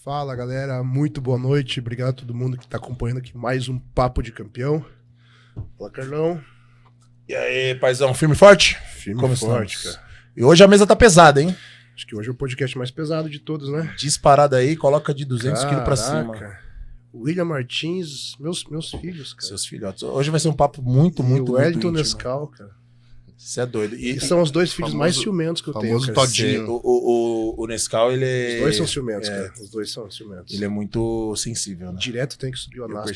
Fala, galera. Muito boa noite. Obrigado a todo mundo que está acompanhando aqui mais um Papo de Campeão. Fala, Carlão. E aí, paizão, firme e forte? Firme Como e forte, estamos? cara. E hoje a mesa tá pesada, hein? Acho que hoje é o podcast mais pesado de todos, né? Disparada aí, coloca de 200 quilos pra cima. William Martins, meus filhos, cara. Seus filhotes. Hoje vai ser um papo muito o Wellington íntimo. Nescau, cara. Você é doido. E são os dois filhos mais ciumentos que eu tenho, cara. Todinho. O Nescau, ele é... Os dois são ciumentos, cara. Os dois são ciumentos. Ele é muito sensível, né? Direto tem que subir o anastro.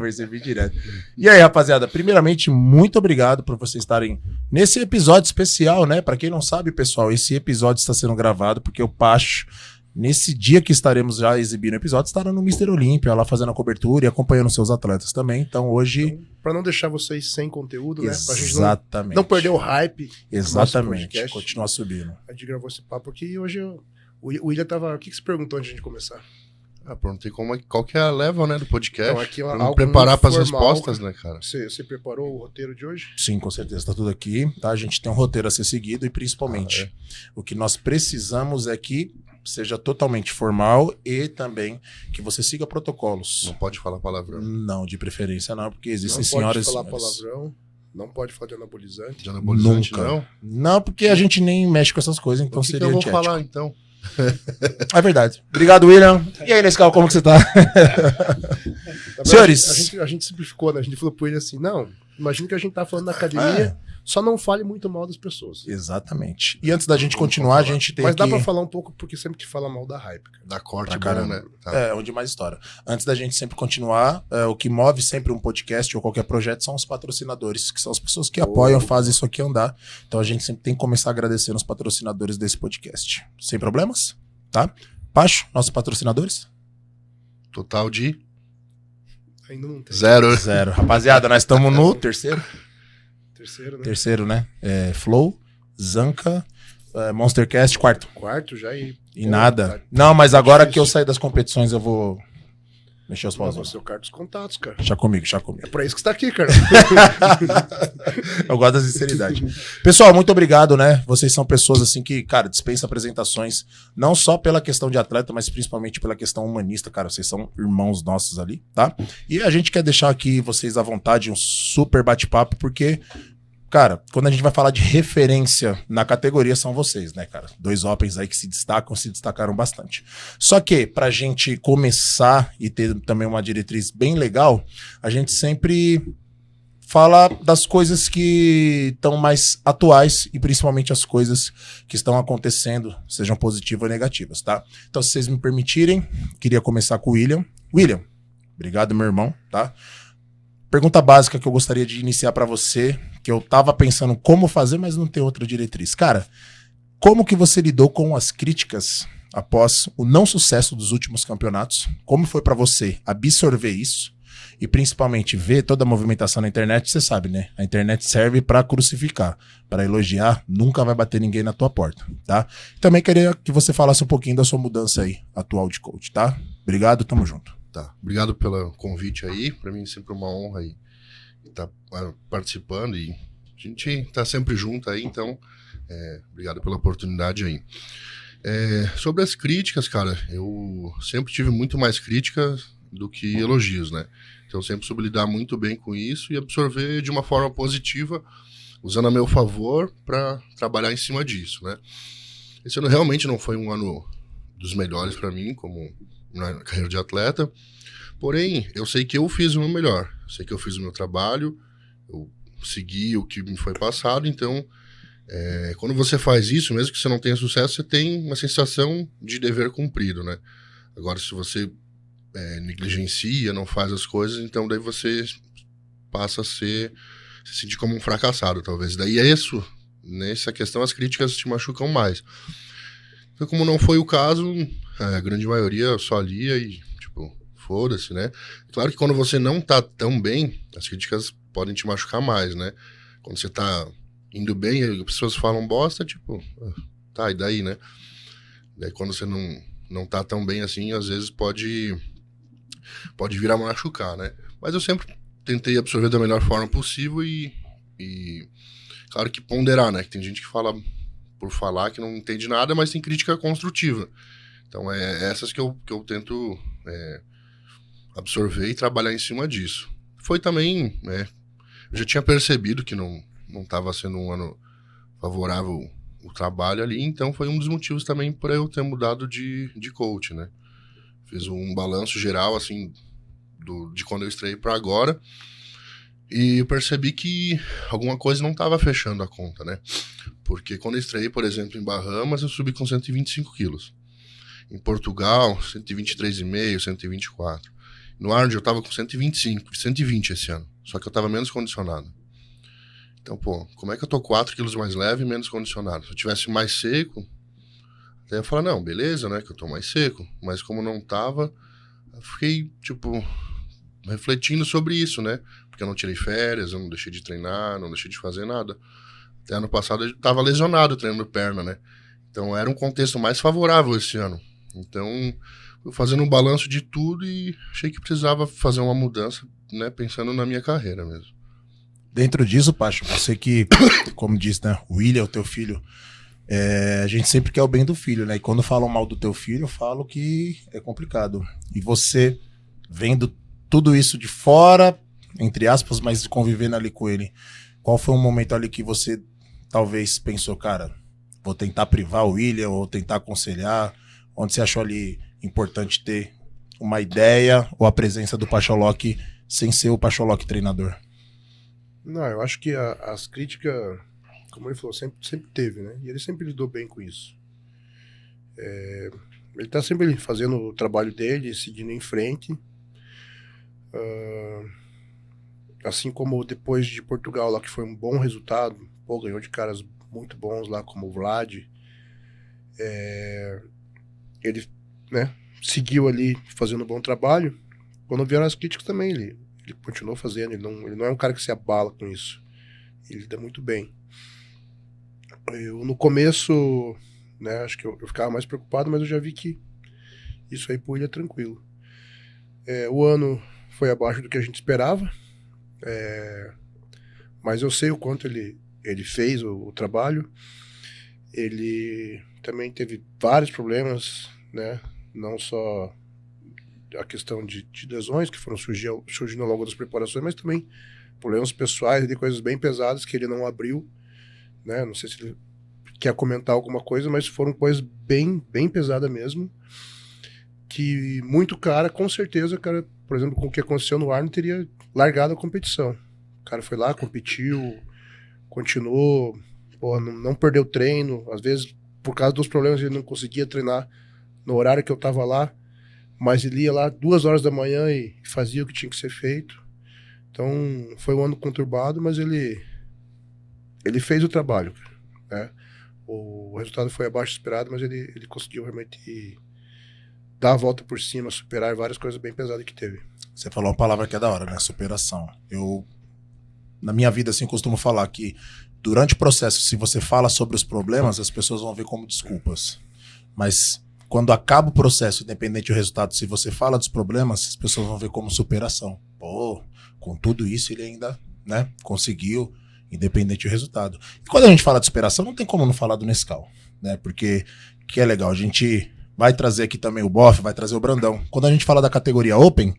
Percebi direto. E aí, rapaziada, primeiramente, muito obrigado por vocês estarem nesse episódio especial, né? Pra quem não sabe, pessoal, esse episódio está sendo gravado porque o Pacho, nesse dia que estaremos já exibindo o episódio, estará no Mr. Olímpia, lá fazendo a cobertura e acompanhando seus atletas também. Então, hoje... Então, pra não deixar vocês sem conteúdo, né? Pra gente Exatamente. não perder o hype. Exatamente. Continuar subindo. A gente gravou esse papo aqui e hoje o William tava... O que você perguntou antes de a gente começar? Perguntei qual que é a level, né, do podcast. Então, aqui, pra me preparar para as respostas, né, cara? Você preparou o roteiro de hoje? Sim, com certeza. Tá tudo aqui, tá? A gente tem um roteiro a ser seguido e principalmente o que nós precisamos é que seja totalmente formal e também que você siga protocolos. Não pode falar palavrão. Não, de preferência não, porque existem não senhoras e senhores. Não pode falar palavrão, não pode falar de anabolizante. De anabolizante, nunca. não? Não, porque a gente nem mexe com essas coisas, então o que seria que eu vou antiético. falar, então? É verdade. Obrigado, William. E aí, Nescau, como que você tá? Senhores. A gente simplificou, né? A gente falou pro ele assim, não, imagina que a gente tá falando na academia, só não fale muito mal das pessoas. Exatamente. E antes da gente continuar, a gente tem Mas que... dá pra falar um pouco, porque sempre que fala mal da hype, cara. Da corte, cara, né? Tá. É, onde mais história. Antes da gente sempre continuar, o que move sempre um podcast ou qualquer projeto são os patrocinadores, que são as pessoas que apoiam, fazem isso aqui andar. Então a gente sempre tem que começar agradecendo os patrocinadores desse podcast. Sem problemas? Tá? Pacho, nossos patrocinadores? Total de... Ainda não tem. Zero. Rapaziada, nós estamos no terceiro. Terceiro, né? Terceiro, né? Flow, Zanca, Monstercast, quarto. Quarto já e... E nada. Não, mas agora que eu sair das competições, eu vou mexer os paus. Você é o cara dos contatos, cara. Chá comigo. É pra isso que você tá aqui, cara. Eu gosto da sinceridade. Pessoal, muito obrigado, né? Vocês são pessoas assim que, cara, dispensam apresentações, não só pela questão de atleta, mas principalmente pela questão humanista, cara. Vocês são irmãos nossos ali, tá? E a gente quer deixar aqui vocês à vontade, um super bate-papo, porque... Cara, quando a gente vai falar de referência na categoria, são vocês, né, cara? Dois Opens aí que se destacaram bastante. Só que, pra gente começar e ter também uma diretriz bem legal, a gente sempre fala das coisas que estão mais atuais e principalmente as coisas que estão acontecendo, sejam positivas ou negativas, tá? Então, se vocês me permitirem, queria começar com o William. William, obrigado, meu irmão, tá? Pergunta básica que eu gostaria de iniciar pra você, que eu tava pensando como fazer, mas não tem outra diretriz. Cara, como que você lidou com as críticas após o não sucesso dos últimos campeonatos? Como foi pra você absorver isso? E principalmente ver toda a movimentação na internet, você sabe, né? A internet serve pra crucificar, pra elogiar, nunca vai bater ninguém na tua porta, tá? Também queria que você falasse um pouquinho da sua mudança aí, atual de coach, tá? Obrigado, tamo junto. Tá. Obrigado pelo convite aí. Pra mim é sempre uma honra aí estar participando e a gente tá sempre junto aí, então obrigado pela oportunidade aí. Sobre as críticas, cara, eu sempre tive muito mais críticas do que elogios, né? Então eu sempre soube lidar muito bem com isso e absorver de uma forma positiva, usando a meu favor para trabalhar em cima disso, né? Esse ano realmente não foi um ano dos melhores para mim, como na carreira de atleta, porém, eu sei que eu fiz o meu melhor, eu sei que eu fiz o meu trabalho, eu segui o que me foi passado, então, quando você faz isso, mesmo que você não tenha sucesso, você tem uma sensação de dever cumprido, né? Agora, se você negligencia, não faz as coisas, então daí você passa a se sentir como um fracassado, talvez. Daí nessa questão, as críticas te machucam mais. Então, como não foi o caso, a grande maioria só lia e, tipo, foda-se, né? Claro que quando você não tá tão bem, as críticas podem te machucar mais, né? Quando você tá indo bem, as pessoas falam bosta, tipo, tá, e daí, né? Daí quando você não tá tão bem assim, às vezes pode vir a machucar, né? Mas eu sempre tentei absorver da melhor forma possível e claro que ponderar, né? Que tem gente que fala por falar que não entende nada, mas tem crítica construtiva. Então, é essas que eu tento absorver e trabalhar em cima disso. Foi também, eu já tinha percebido que não estava sendo um ano favorável o trabalho ali, então foi um dos motivos também para eu ter mudado de coach, né? Fiz um balanço geral, assim, de quando eu estreiei para agora, e eu percebi que alguma coisa não estava fechando a conta, né? Porque quando eu estreiei, por exemplo, em Bahamas, eu subi com 125 quilos. Em Portugal, 123,5, 124. No Arnold eu estava com 125, 120 esse ano, só que eu estava menos condicionado. Então, pô, como é que eu tô 4 quilos mais leve e menos condicionado? Se eu tivesse mais seco, até eu ia falar, não, beleza, né, que eu tô mais seco. Mas como não tava, eu fiquei, tipo, refletindo sobre isso, né? Porque eu não tirei férias, eu não deixei de treinar, não deixei de fazer nada. Até ano passado eu tava lesionado treinando perna, né? Então era um contexto mais favorável esse ano. Então, eu fazendo um balanço de tudo e achei que precisava fazer uma mudança, né, pensando na minha carreira mesmo. Dentro disso, Pacho, você que, como disse, né, o William, o teu filho, a gente sempre quer o bem do filho, né? E quando falam mal do teu filho, eu falo que é complicado. E você, vendo tudo isso de fora, entre aspas, mas convivendo ali com ele, qual foi um momento ali que você talvez pensou, cara, vou tentar privar o William, ou tentar aconselhar, onde você achou ali importante ter uma ideia ou a presença do Pacholoc sem ser o Pacholoc treinador? Não, eu acho que as críticas, como ele falou, sempre teve, né? E ele sempre lidou bem com isso. Ele tá sempre fazendo o trabalho dele, seguindo em frente. Assim como depois de Portugal, lá que foi um bom resultado, pô, ganhou de caras muito bons lá, como o Vlad. Ele, né, seguiu ali fazendo um bom trabalho. Quando vieram as críticas também, ele continuou fazendo, ele não é um cara que se abala com isso. Ele lida muito bem. Eu, no começo, né, acho que eu ficava mais preocupado, mas eu já vi que isso aí pro William é tranquilo. O ano foi abaixo do que a gente esperava, mas eu sei o quanto ele fez o trabalho. Ele também teve vários problemas, né, não só a questão de lesões que foram surgindo ao longo das preparações, mas também problemas pessoais, de coisas bem pesadas que ele não abriu, né? Não sei se ele quer comentar alguma coisa, mas foram coisas bem pesadas mesmo, que muito cara, com certeza, cara, por exemplo, com o que aconteceu no Arnold, teria largado a competição. O cara foi lá, competiu, continuou, pô, não perdeu treino, às vezes, por causa dos problemas, ele não conseguia treinar no horário que eu tava lá, mas ele ia lá 2 horas da manhã e fazia o que tinha que ser feito. Então, foi um ano conturbado, mas ele fez o trabalho, né? O resultado foi abaixo do esperado, mas ele conseguiu realmente dar a volta por cima, superar várias coisas bem pesadas que teve. Você falou uma palavra que é da hora, né? Superação. Eu, na minha vida, assim, costumo falar que durante o processo, se você fala sobre os problemas, as pessoas vão ver como desculpas. Mas quando acaba o processo, independente do resultado, se você fala dos problemas, as pessoas vão ver como superação. Pô, com tudo isso ele ainda, né, conseguiu, independente do resultado. E quando a gente fala de superação, não tem como não falar do Nescau, né? Porque que é legal, a gente vai trazer aqui também o Boff, vai trazer o Brandão. Quando a gente fala da categoria Open,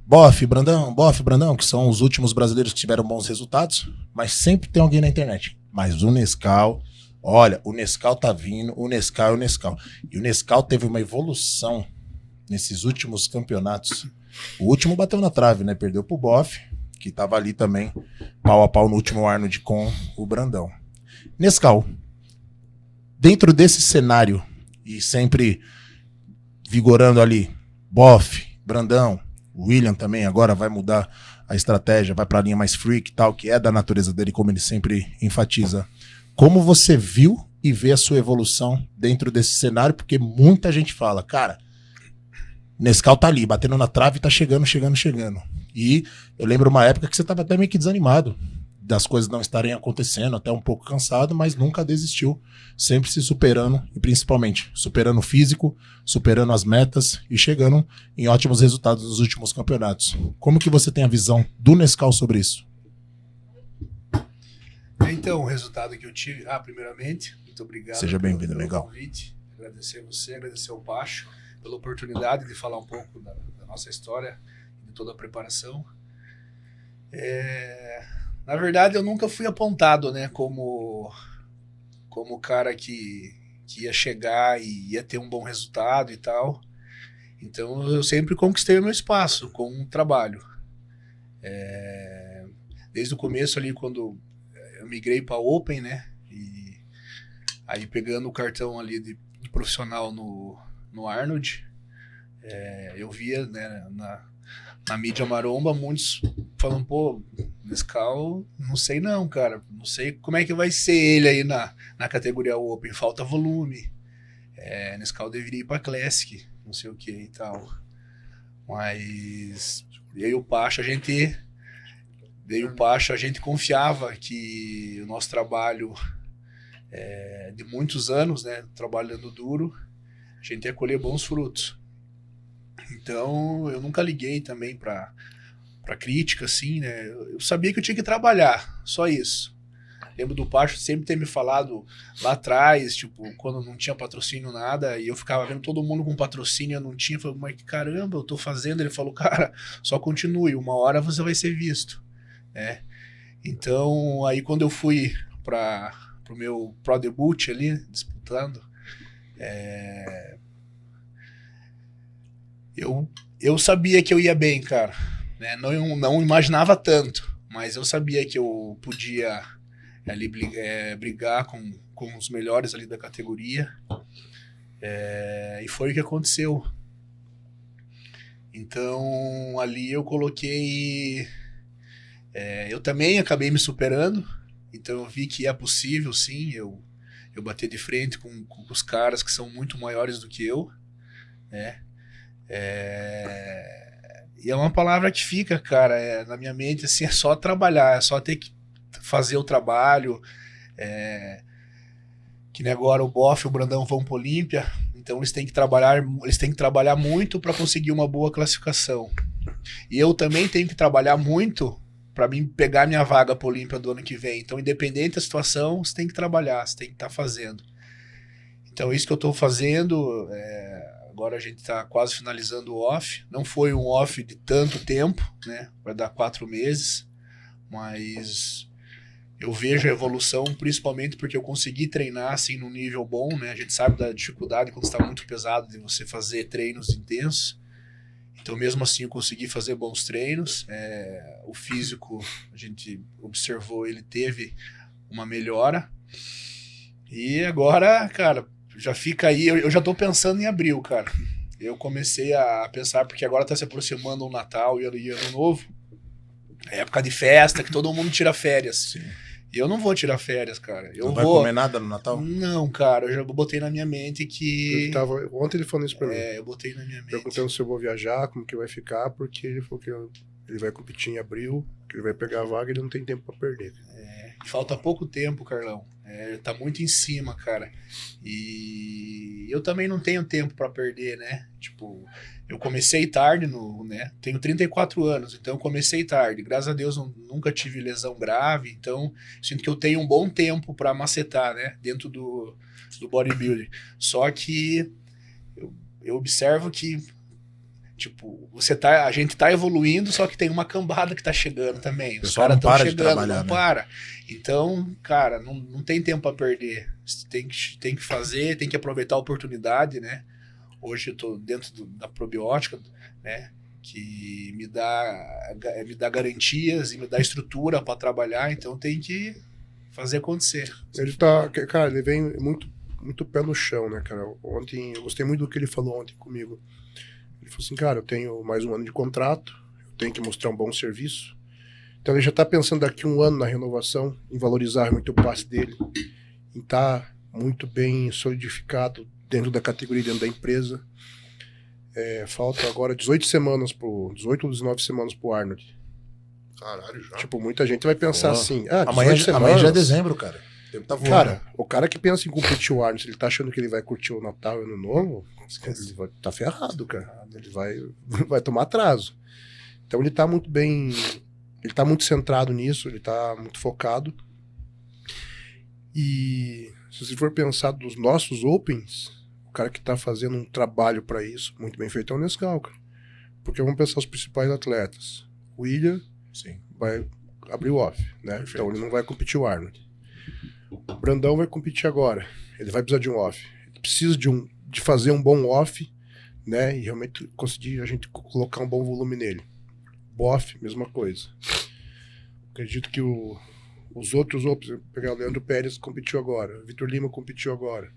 Boff, Brandão, que são os últimos brasileiros que tiveram bons resultados, mas sempre tem alguém na internet. Mas o Nescau, olha, o Nescau tá vindo, o Nescau é o Nescau. E o Nescau teve uma evolução nesses últimos campeonatos. O último bateu na trave, né? Perdeu pro Boff, que tava ali também, pau a pau no último Arnold com o Brandão. Nescau, dentro desse cenário, e sempre vigorando ali, Boff, Brandão, William também agora vai mudar a estratégia, vai pra linha mais freak e tal, que é da natureza dele, como ele sempre enfatiza. Como você viu e vê a sua evolução dentro desse cenário? Porque muita gente fala, cara, Nescau tá ali, batendo na trave e tá chegando. E eu lembro uma época que você tava até meio que desanimado das coisas não estarem acontecendo, até um pouco cansado, mas nunca desistiu, sempre se superando, e principalmente superando o físico, superando as metas e chegando em ótimos resultados nos últimos campeonatos. Como que você tem a visão do Nescau sobre isso? Então, o resultado que eu tive... primeiramente, muito obrigado. Seja bem-vindo, pelo legal. convite. agradecer você, agradecer o Pacho pela oportunidade de falar um pouco da nossa história, de toda a preparação. Na verdade, eu nunca fui apontado, né, como o cara que ia chegar e ia ter um bom resultado e tal. Então, eu sempre conquistei o meu espaço com um trabalho. Desde o começo ali, quando eu migrei para Open, né, e aí pegando o cartão ali de profissional no Arnold, eu via, né, na mídia maromba muitos falando, pô, Nescau, não sei não, cara, não sei como é que vai ser ele aí na categoria Open, falta volume, Nescau deveria ir pra Classic, não sei o que e tal, mas eu e o Pacho, a gente confiava que o nosso trabalho de muitos anos, né, trabalhando duro, a gente ia colher bons frutos. Então, eu nunca liguei também para crítica, assim, né? Eu sabia que eu tinha que trabalhar, só isso. Lembro do Pacho sempre ter me falado lá atrás, tipo, quando não tinha patrocínio, nada, e eu ficava vendo todo mundo com patrocínio, eu não tinha, eu falei, mas caramba, eu tô fazendo. Ele falou, cara, só continue, uma hora você vai ser visto, né? Então, aí quando eu fui pro meu Pro Debut ali, disputando, eu sabia que eu ia bem, cara, né? Não imaginava tanto, mas eu sabia que eu podia ali brigar com os melhores ali da categoria, e foi o que aconteceu. Então ali eu coloquei, eu também acabei me superando, então eu vi que é possível sim eu bater de frente com os caras que são muito maiores do que eu, né? E é uma palavra que fica, cara, na minha mente, assim, é só trabalhar, é só ter que fazer o trabalho, que nem agora o Boff e o Brandão vão para Olímpia, então eles têm que trabalhar muito para conseguir uma boa classificação. E eu também tenho que trabalhar muito para mim pegar minha vaga para Olímpia do ano que vem. Então, independente da situação, você tem que trabalhar, você tem que estar fazendo. Então, isso que eu estou fazendo, agora a gente está quase finalizando o off. Não foi um off de tanto tempo, né? Vai dar 4 meses, mas eu vejo a evolução, principalmente porque eu consegui treinar assim num nível bom, né? A gente sabe da dificuldade quando está muito pesado de você fazer treinos intensos. Então, mesmo assim, eu consegui fazer bons treinos. O físico, a gente observou, ele teve uma melhora. E agora, cara, já fica aí. Eu já tô pensando em abril, cara. Eu comecei a pensar, porque agora tá se aproximando o Natal e Ano Novo. É época de festa, que todo mundo tira férias. Sim. E eu não vou tirar férias, cara. Não vai comer nada no Natal? Não, cara. Eu já botei na minha mente que... Ontem ele falou isso pra mim. Eu botei na minha mente. Perguntando se eu vou viajar, como que vai ficar, porque ele falou que ele vai competir em abril, que ele vai pegar a vaga e ele não tem tempo pra perder. Falta pouco tempo, Carlão. Tá muito em cima, cara. E eu também não tenho tempo pra perder, né? Tipo, eu comecei tarde, né? Tenho 34 anos, então eu comecei tarde. Graças a Deus nunca tive lesão grave, então sinto que eu tenho um bom tempo pra macetar, né? Dentro do bodybuilding. Só que eu observo que, tipo, a gente tá evoluindo, só que tem uma cambada que tá chegando também. Os caras estão chegando, não para. Então, cara, não tem tempo pra perder. Você tem que fazer, tem que aproveitar a oportunidade, né? Hoje eu tô dentro da probiótica, né? Que me dá garantias e me dá estrutura para trabalhar, então tem que fazer acontecer. Cara, ele vem muito pé no chão, né, cara? Ontem, eu gostei muito do que ele falou ontem comigo. Ele falou assim, cara, eu tenho mais um ano de contrato, eu tenho que mostrar um bom serviço. Então ele já tá pensando daqui um ano na renovação, em valorizar muito o passe dele, em estar muito bem solidificado dentro da categoria, dentro da empresa. Falta agora 18 ou 19 semanas pro Arnold. Caralho, já. Tipo, muita gente vai pensar assim, amanhã já é dezembro, cara. O tempo tá voando. Cara, o cara que pensa em competir o Arnold, se ele tá achando que ele vai curtir o Natal e o Ano Novo, ele vai tá ferrado, cara. Ele vai tomar atraso. Então ele tá muito bem, ele tá muito centrado nisso, ele tá muito focado. E se você for pensar dos nossos Opens, cara que tá fazendo um trabalho para isso, muito bem feito, é o Nescau, cara. Porque vamos pensar os principais atletas. O William Sim. vai abrir o off, né? Perfeito. Então ele não vai competir o Arnold. O Brandão vai competir agora. Ele vai precisar de um off. Ele precisa de fazer um bom off, né? E realmente conseguir a gente colocar um bom volume nele. O off, mesma coisa. Acredito que os outros, pegar o Leandro Pérez competiu agora. O Vitor Lima competiu agora.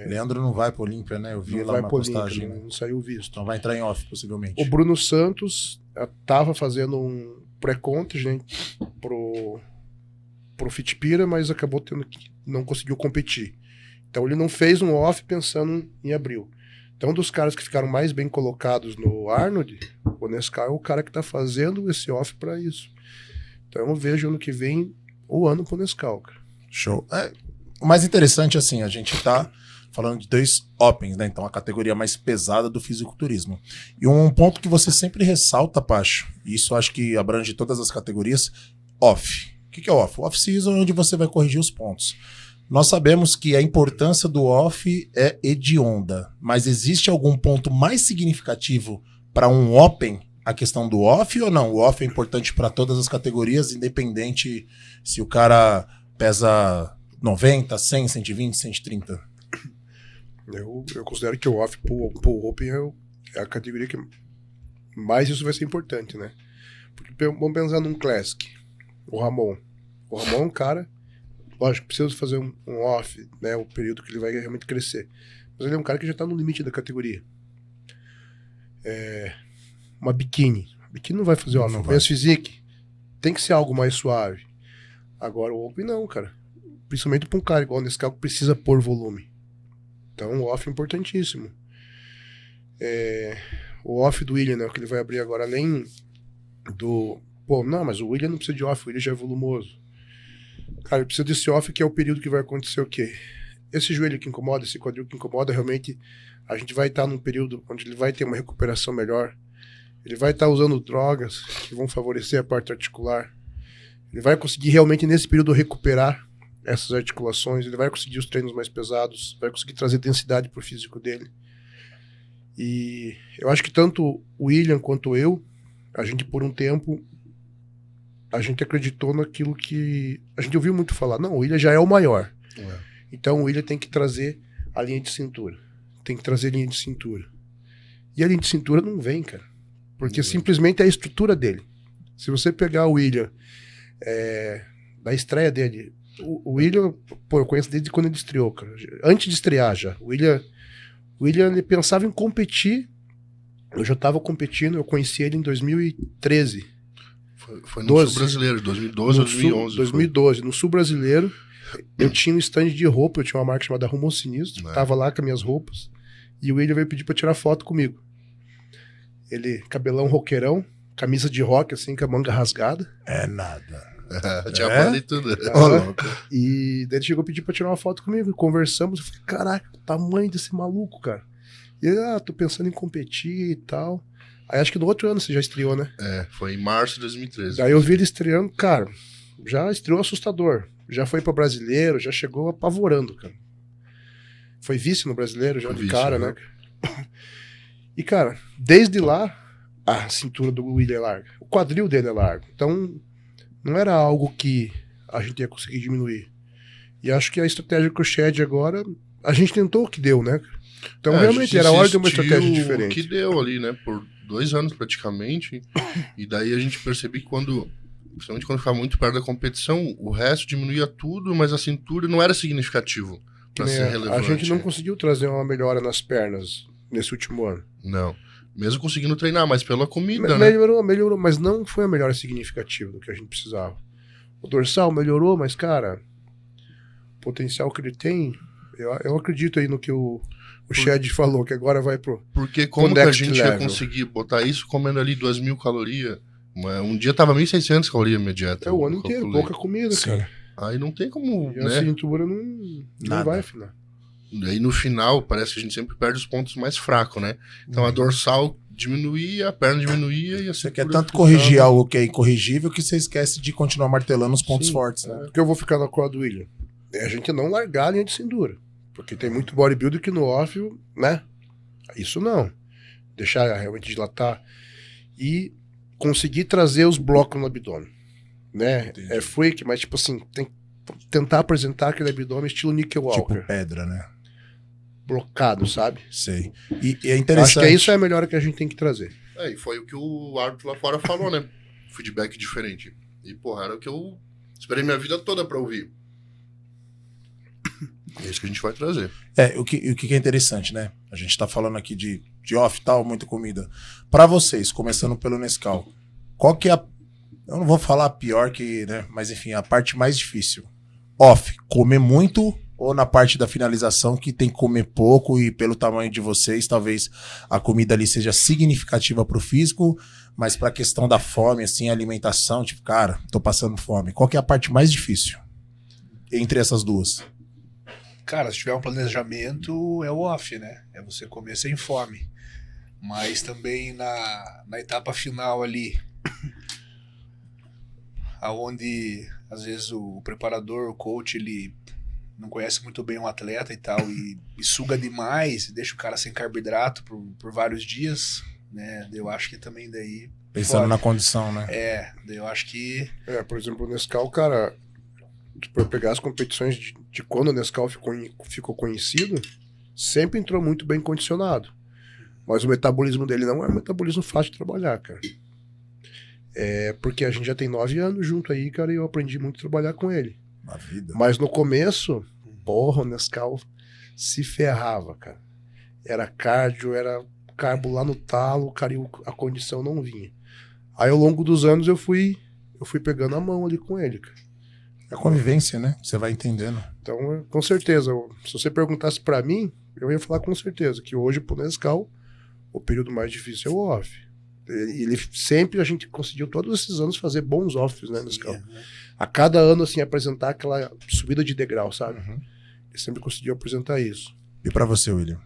Leandro não vai pro Olímpia, né? Eu vi Não lá vai uma pro postagem. Olímpia, Né? não saiu visto. Então vai entrar em off, possivelmente. O Bruno Santos estava fazendo um pré-contingent pro Fitpira, mas acabou não conseguiu competir. Então ele não fez um off pensando em abril. Então, dos caras que ficaram mais bem colocados no Arnold, o Nescau é o cara que está fazendo esse off para isso. Então eu vejo ano que vem o ano pro Nescau, cara. Show. O mais interessante, assim, a gente tá falando de 2 Opens, né? Então, a categoria mais pesada do fisiculturismo. E um ponto que você sempre ressalta, Pacho, e isso acho que abrange todas as categorias, off. O que é off? O off-season é onde você vai corrigir os pontos. Nós sabemos que a importância do off é hedionda, mas existe algum ponto mais significativo para um Open, a questão do off ou não? O off é importante para todas as categorias, independente se o cara pesa 90, 100, 120, 130. Eu considero que o off pro Open é a categoria que mais isso vai ser importante, né? Porque vamos pensar num Classic, o Ramon. O Ramon é um cara, lógico, precisa fazer um off, né? O período que ele vai realmente crescer. Mas ele é um cara que já tá no limite da categoria. Uma biquíni. Biquíni não vai fazer off. Não vai. Conhece Physique, tem que ser algo mais suave. Agora o Open não, cara. Principalmente pra um cara igual nesse carro que precisa pôr volume. Então o off é importantíssimo. O off do William, né? Que ele vai abrir agora, além do... Pô, não, mas o William não precisa de off, o William já é volumoso. Cara, ele precisa desse off que é o período que vai acontecer o quê? Esse joelho que incomoda, esse quadril que incomoda, realmente a gente vai estar num período onde ele vai ter uma recuperação melhor. Ele vai estar usando drogas que vão favorecer a parte articular. Ele vai conseguir realmente nesse período recuperar essas articulações, ele vai conseguir os treinos mais pesados, vai conseguir trazer densidade pro físico dele. E eu acho que tanto o William quanto eu, a gente por um tempo, a gente acreditou naquilo que a gente ouviu muito falar. Não, o William já é o maior. Então o William tem que trazer a linha de cintura. Tem que trazer linha de cintura. E a linha de cintura não vem, cara. Porque simplesmente é a estrutura dele. Se você pegar o William da estreia dele, o William, pô, eu conheço desde quando ele estreou, cara. Antes de estrear já. O William ele pensava em competir. Eu já estava competindo, eu conheci ele em 2013. Foi no Sul Brasileiro, 2012 ou 2011. 2012, no Sul Brasileiro. Eu tinha um stand de roupa, eu tinha uma marca chamada Rumo Sinistro, tava lá com as minhas roupas. E o William veio pedir pra tirar foto comigo. Ele, cabelão roqueirão, camisa de rock, assim, com a manga rasgada. É nada. Já falei tudo. E daí ele chegou a pedir pra tirar uma foto comigo, conversamos. Eu falei, caraca, o tamanho desse maluco, cara. E ele, tô pensando em competir e tal. Aí acho que no outro ano você já estreou, né? Foi em março de 2013. Daí eu vi ele estreando, cara, já estreou assustador. Já foi pra Brasileiro, já chegou apavorando, cara. Foi vice no Brasileiro, já de cara, né? E, cara, desde lá, a cintura do William é larga. O quadril dele é largo. Então, não era algo que a gente ia conseguir diminuir. E acho que a estratégia com o Shed agora, a gente tentou o que deu, né? Então, realmente, era hora de uma estratégia diferente. O que deu ali, né? Por 2 anos praticamente. E daí a gente percebeu que principalmente quando ficava muito perto da competição, o resto diminuía tudo, mas a cintura não era significativo para ser relevante. A gente não conseguiu trazer uma melhora nas pernas nesse último ano. Não. Mesmo conseguindo treinar, mas pela comida, né? Melhorou, mas não foi a melhora significativa do que a gente precisava. O dorsal melhorou, mas, cara, o potencial que ele tem, eu acredito aí no que o Shed falou, que agora vai pro... Porque como que a gente ia conseguir botar isso comendo ali 2.000 calorias? Um dia tava 1.600 calorias minha dieta. O ano inteiro, pouca comida, cara. Aí não tem como, e a cintura não vai afinar. Daí no final, parece que a gente sempre perde os pontos mais fracos, né? Então a dorsal diminuía, a perna diminuía e a Você quer tanto corrigir algo que é incorrigível que você esquece de continuar martelando os pontos fortes, né? Porque eu vou ficar na cola do William. É a gente não largar a linha de cintura. Porque tem muito bodybuilder que no off, né? Isso não. Deixar realmente dilatar. E conseguir trazer os blocos no abdômen. Né? Entendi. É freak, mas tipo assim, tem que tentar apresentar aquele abdômen estilo Nickel Walker. Tipo pedra, né? Blocado, sabe? Sei. E é interessante. Acho que isso é a melhora que a gente tem que trazer. E foi o que o árbitro lá fora falou, né? Feedback diferente. E, porra, era o que eu esperei minha vida toda pra ouvir. É isso que a gente vai trazer. O que é interessante, né? A gente tá falando aqui de off e tal, muita comida. Pra vocês, começando pelo Nescau, qual que é a... Eu não vou falar a pior que, né? Mas enfim, a parte mais difícil. Off, comer muito ou na parte da finalização que tem que comer pouco e pelo tamanho de vocês, talvez a comida ali seja significativa pro físico, mas pra questão da fome, assim, alimentação, tipo, cara, tô passando fome. Qual que é a parte mais difícil entre essas duas? Cara, se tiver um planejamento, é o off, né? É você comer sem fome. Mas também na etapa final ali, aonde às vezes o preparador, o coach, ele não conhece muito bem um atleta e tal, e suga demais, deixa o cara sem carboidrato por vários dias, né? Eu acho que também daí... Pensando na condição, né? Daí eu acho que... Por exemplo, o Nescau, cara, por pegar as competições de quando o Nescau ficou conhecido, sempre entrou muito bem condicionado. Mas o metabolismo dele não é um metabolismo fácil de trabalhar, cara. Porque a gente já tem 9 anos junto aí, cara, e eu aprendi muito a trabalhar com ele. Na vida. Mas no começo, porra, o Nescau se ferrava, cara. Era cardio, era carbo lá no talo, cara, e a condição não vinha. Aí ao longo dos anos eu fui pegando a mão ali com ele, cara. É a convivência, né? Você vai entendendo. Então, com certeza, se você perguntasse pra mim, eu ia falar com certeza que hoje pro Nescau o período mais difícil é o off. Ele sempre, a gente conseguiu todos esses anos fazer bons offs, né, Nescau? A cada ano, assim, apresentar aquela subida de degrau, sabe? Uhum. Ele sempre conseguiu apresentar isso. E pra você, William?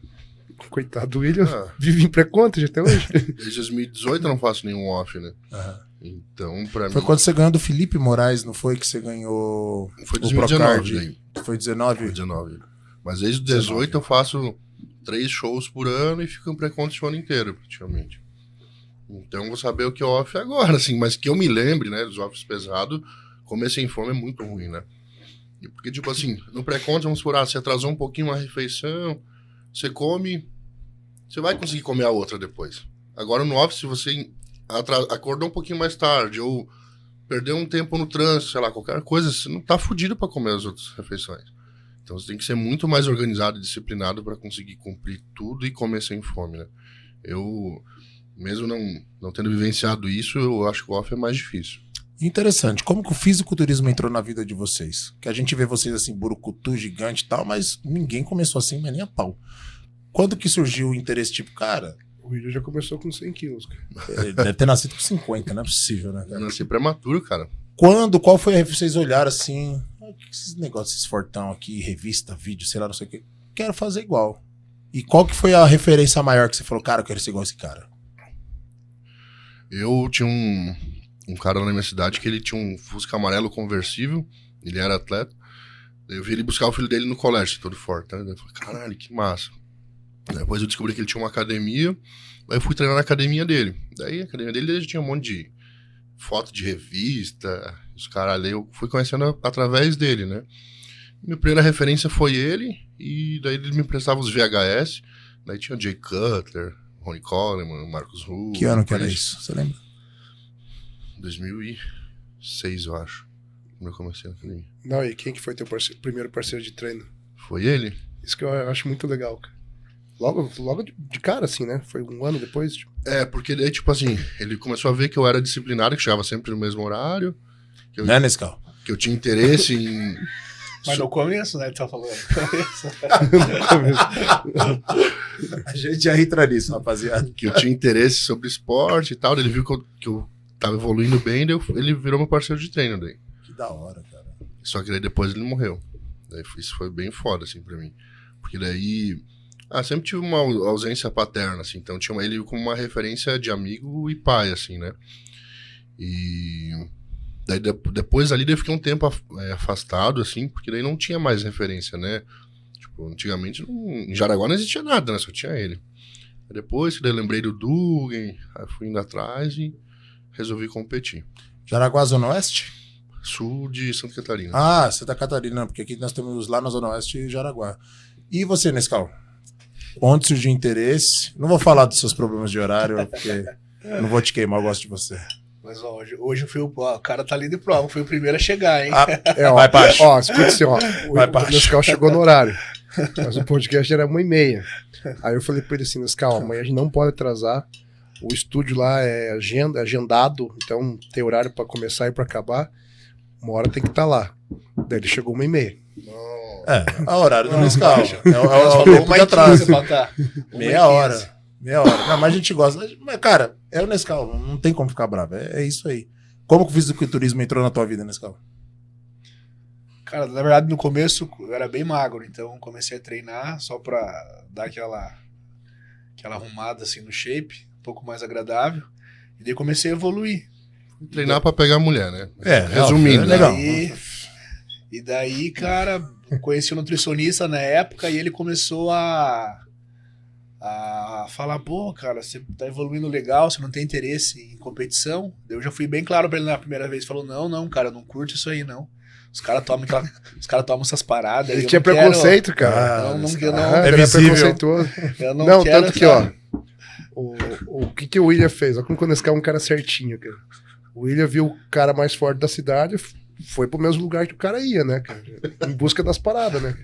Coitado do William, vive em pré-conta até hoje. Desde 2018 eu não faço nenhum off, né? Uhum. Então, pra Foi mim... quando você ganhou do Felipe Moraes, não foi que você ganhou Foi o 2019 Procard? daí. Foi 19? Foi 19. Mas desde 18 eu faço 3 shows por ano e fico em pré-conta o ano inteiro, praticamente. Então vou saber o que é off agora, assim. Mas que eu me lembre, né, dos offs pesados, comer sem fome é muito ruim, né? Porque, tipo assim, no pré-conta, vamos supor, você atrasou um pouquinho uma refeição, você come, você vai conseguir comer a outra depois. Agora no off, se você acordou um pouquinho mais tarde ou perdeu um tempo no trânsito, sei lá, qualquer coisa, você não tá fudido pra comer as outras refeições. Então você tem que ser muito mais organizado e disciplinado pra conseguir cumprir tudo e comer sem fome, né? Eu, mesmo não tendo vivenciado isso, eu acho que o off é mais difícil. Interessante, como que o fisiculturismo entrou na vida de vocês? Que a gente vê vocês assim, burucutu, gigante e tal, mas ninguém começou assim, mas nem a pau. Quando que surgiu o interesse, tipo, cara... O William já começou com 100 quilos, cara. Ele deve ter nascido com 50, não é possível, né? Eu nasci prematuro, cara. Qual foi a vocês olharam assim, que esses negócios, esses fortão aqui, revista, vídeo, sei lá, não sei o que, quero fazer igual. E qual que foi a referência maior que você falou, cara, eu quero ser igual a esse cara? Eu tinha um cara na minha cidade que ele tinha um Fusca amarelo conversível, ele era atleta. Eu vi ele buscar o filho dele no colégio, todo forte, né? Eu falei, caralho, que massa. Depois eu descobri que ele tinha uma academia, aí eu fui treinar na academia dele. Daí a academia dele já tinha um monte de foto de revista, os caras ali, eu fui conhecendo através dele, né? Minha primeira referência foi ele, e daí ele me emprestava os VHS, daí tinha o Jay Cutler, Ronnie Coleman, Marcos Russo. Que ano que era isso? Você lembra? 2006, eu acho, quando eu comecei na academia. Não, e quem que foi teu primeiro parceiro de treino? Foi ele? Isso que eu acho muito legal, cara. Logo de cara, assim, né? Foi um ano depois. Tipo. Porque daí, tipo assim, ele começou a ver que eu era disciplinado, que chegava sempre no mesmo horário. Que eu, Né, Nescau? que eu tinha interesse em... Mas no começo, né? Ele tá falando. A gente já entra nisso, rapaziada. Que eu tinha interesse sobre esporte e tal. Daí ele viu que eu tava evoluindo bem, daí ele virou meu parceiro de treino daí. Que da hora, cara. Só que daí depois ele morreu. Daí isso foi bem foda, assim, pra mim. Porque daí... sempre tive uma ausência paterna, assim. Então tinha ele como uma referência de amigo e pai, assim, né? E... daí depois ali eu fiquei um tempo afastado, assim, porque daí não tinha mais referência, né? Tipo, Tipo, antigamente em Jaraguá não existia nada, né? Só tinha ele. Aí depois que eu lembrei do Dugan, aí fui indo atrás e resolvi competir. Jaraguá, Zona Oeste? Sul de Santa Catarina. Ah, Santa Catarina, porque aqui nós temos lá na Zona Oeste Jaraguá. E você, Nescau? Onde surgiu interesse? Não vou falar dos seus problemas de horário, porque não vou te queimar, eu gosto de você. Mas ó, hoje eu fui o cara tá ali de prova, fui o primeiro a chegar, hein? Ó, Vai, Pacho. ó, escuta assim, ó. Vai, O Pacho. Nescau chegou no horário. Mas o podcast era 1h30. Aí eu falei pra ele assim, Nescau, amanhã a gente não pode atrasar. O estúdio lá é agendado, então tem horário pra começar e pra acabar. Uma hora tem que estar lá. Daí ele chegou 1h30. É o horário do Nescau. Nós É o falou tempo de atraso. Meia 1h15. hora. Meia hora. Não, mas a gente gosta. Mas, cara, é o Nescau. Não tem como ficar bravo. É isso aí. Como que o fisiculturismo entrou na tua vida, Nescau? Cara, na verdade, no começo eu era bem magro, então comecei a treinar só pra dar aquela arrumada assim no shape, um pouco mais agradável. E daí comecei a evoluir. Treinar pra pegar mulher, né? É, Resumindo, é legal. E daí, cara, conheci um nutricionista na época e ele começou a falar, pô, cara, você tá evoluindo legal, você não tem interesse em competição. Eu já fui bem claro pra ele na primeira vez, falou, não, cara, eu não curto isso aí, não. Os caras tomam essas paradas. Ele eu tinha não quero- preconceito, cara. Eu não, É Ele era visível. preconceituoso. eu não Não, quero tanto que, essa- ó, o que o William fez? Olha como o Nescau é um cara certinho, cara. O William viu o cara mais forte da cidade, foi pro mesmo lugar que o cara ia, né, cara? Em busca das paradas, né?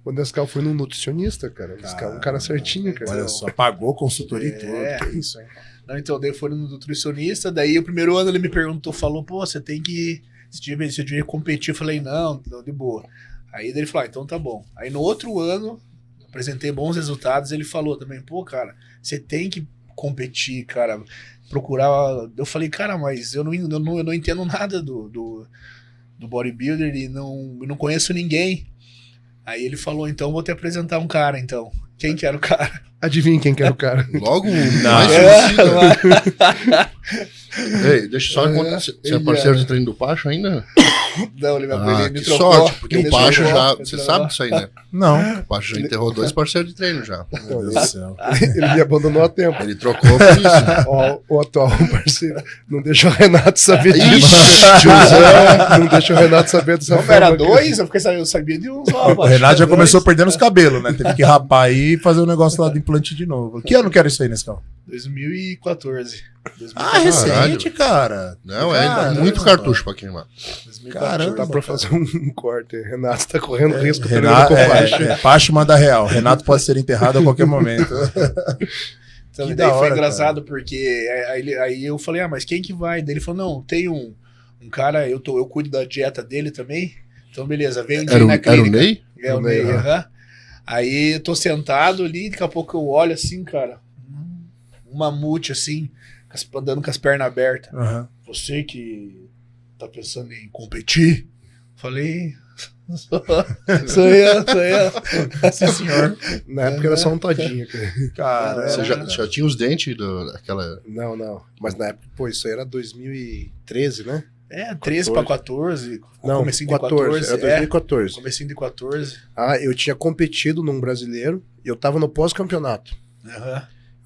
O Nescau foi num nutricionista, cara. O Nescau é um cara certinho, cara. Olha só, pagou consultoria e tudo. É. Que isso, hein? Não, então, daí foi no nutricionista, daí o primeiro ano ele me perguntou, falou, pô, você tem que... Você devia competir. Eu falei, não, de boa. Aí daí ele falou, então tá bom. Aí no outro ano, apresentei bons resultados, ele falou também, pô, cara, você tem que competir, cara, procurar... Eu falei, cara, mas eu não entendo nada do bodybuilder e não conheço ninguém. Aí ele falou, então vou te apresentar um cara, então. Quem que era o cara? Adivinha quem que era o cara? Logo, Não. mais conhecido. Ei, deixa eu só contar. Você é ele parceiro era. de treino do Pacho ainda? Não, ele Ah, me que trocou. sorte, porque ele o Pacho trocou, já... ele Você trocou. sabe disso aí, né? Não. O Pacho já enterrou 2 parceiros de treino já. Meu Deus do céu. Ele me abandonou a tempo. Ele trocou por isso. Ó, o atual parceiro não deixa o Renato saber Ixi, disso. tiozão. Não deixa o Renato saber dessa Não, era forma. 2? Eu sabia de um só. O Renato já começou perdendo os cabelos, né? Teve que rapar aí e fazer um negócio lá do implante de novo. Que ano que era isso aí, Nescau? 2014. Ah, recente, cara. Não, é ainda Caramba. muito cartucho pra queimar. Caramba. Dá pra fazer um corte. Renato tá correndo risco Renato, treinando com o Pacho. Pacho manda real. Renato pode ser enterrado a qualquer momento. Então, Que daí da foi hora, engraçado, porque aí eu falei, mas quem que vai? Daí ele falou, não, tem um cara, eu cuido da dieta dele também. Então, beleza, vem um dia Era na o clínica. Ney? É, o Ney, aham. Aí eu tô sentado ali, daqui a pouco eu olho assim, cara, um mamute assim, andando com as pernas abertas. Uhum. Você que tá pensando em competir? Falei, sou eu. Sim, senhor. Na época era só um todinho, cara. Cara, Você já tinha os dentes daquela... Não. Mas na época, pô, isso aí era 2013, né? É, 13 pra 14, Não, comecinho de 14. Era 2014. comecinho de 14. Ah, eu tinha competido num brasileiro e eu tava no pós-campeonato. Aham.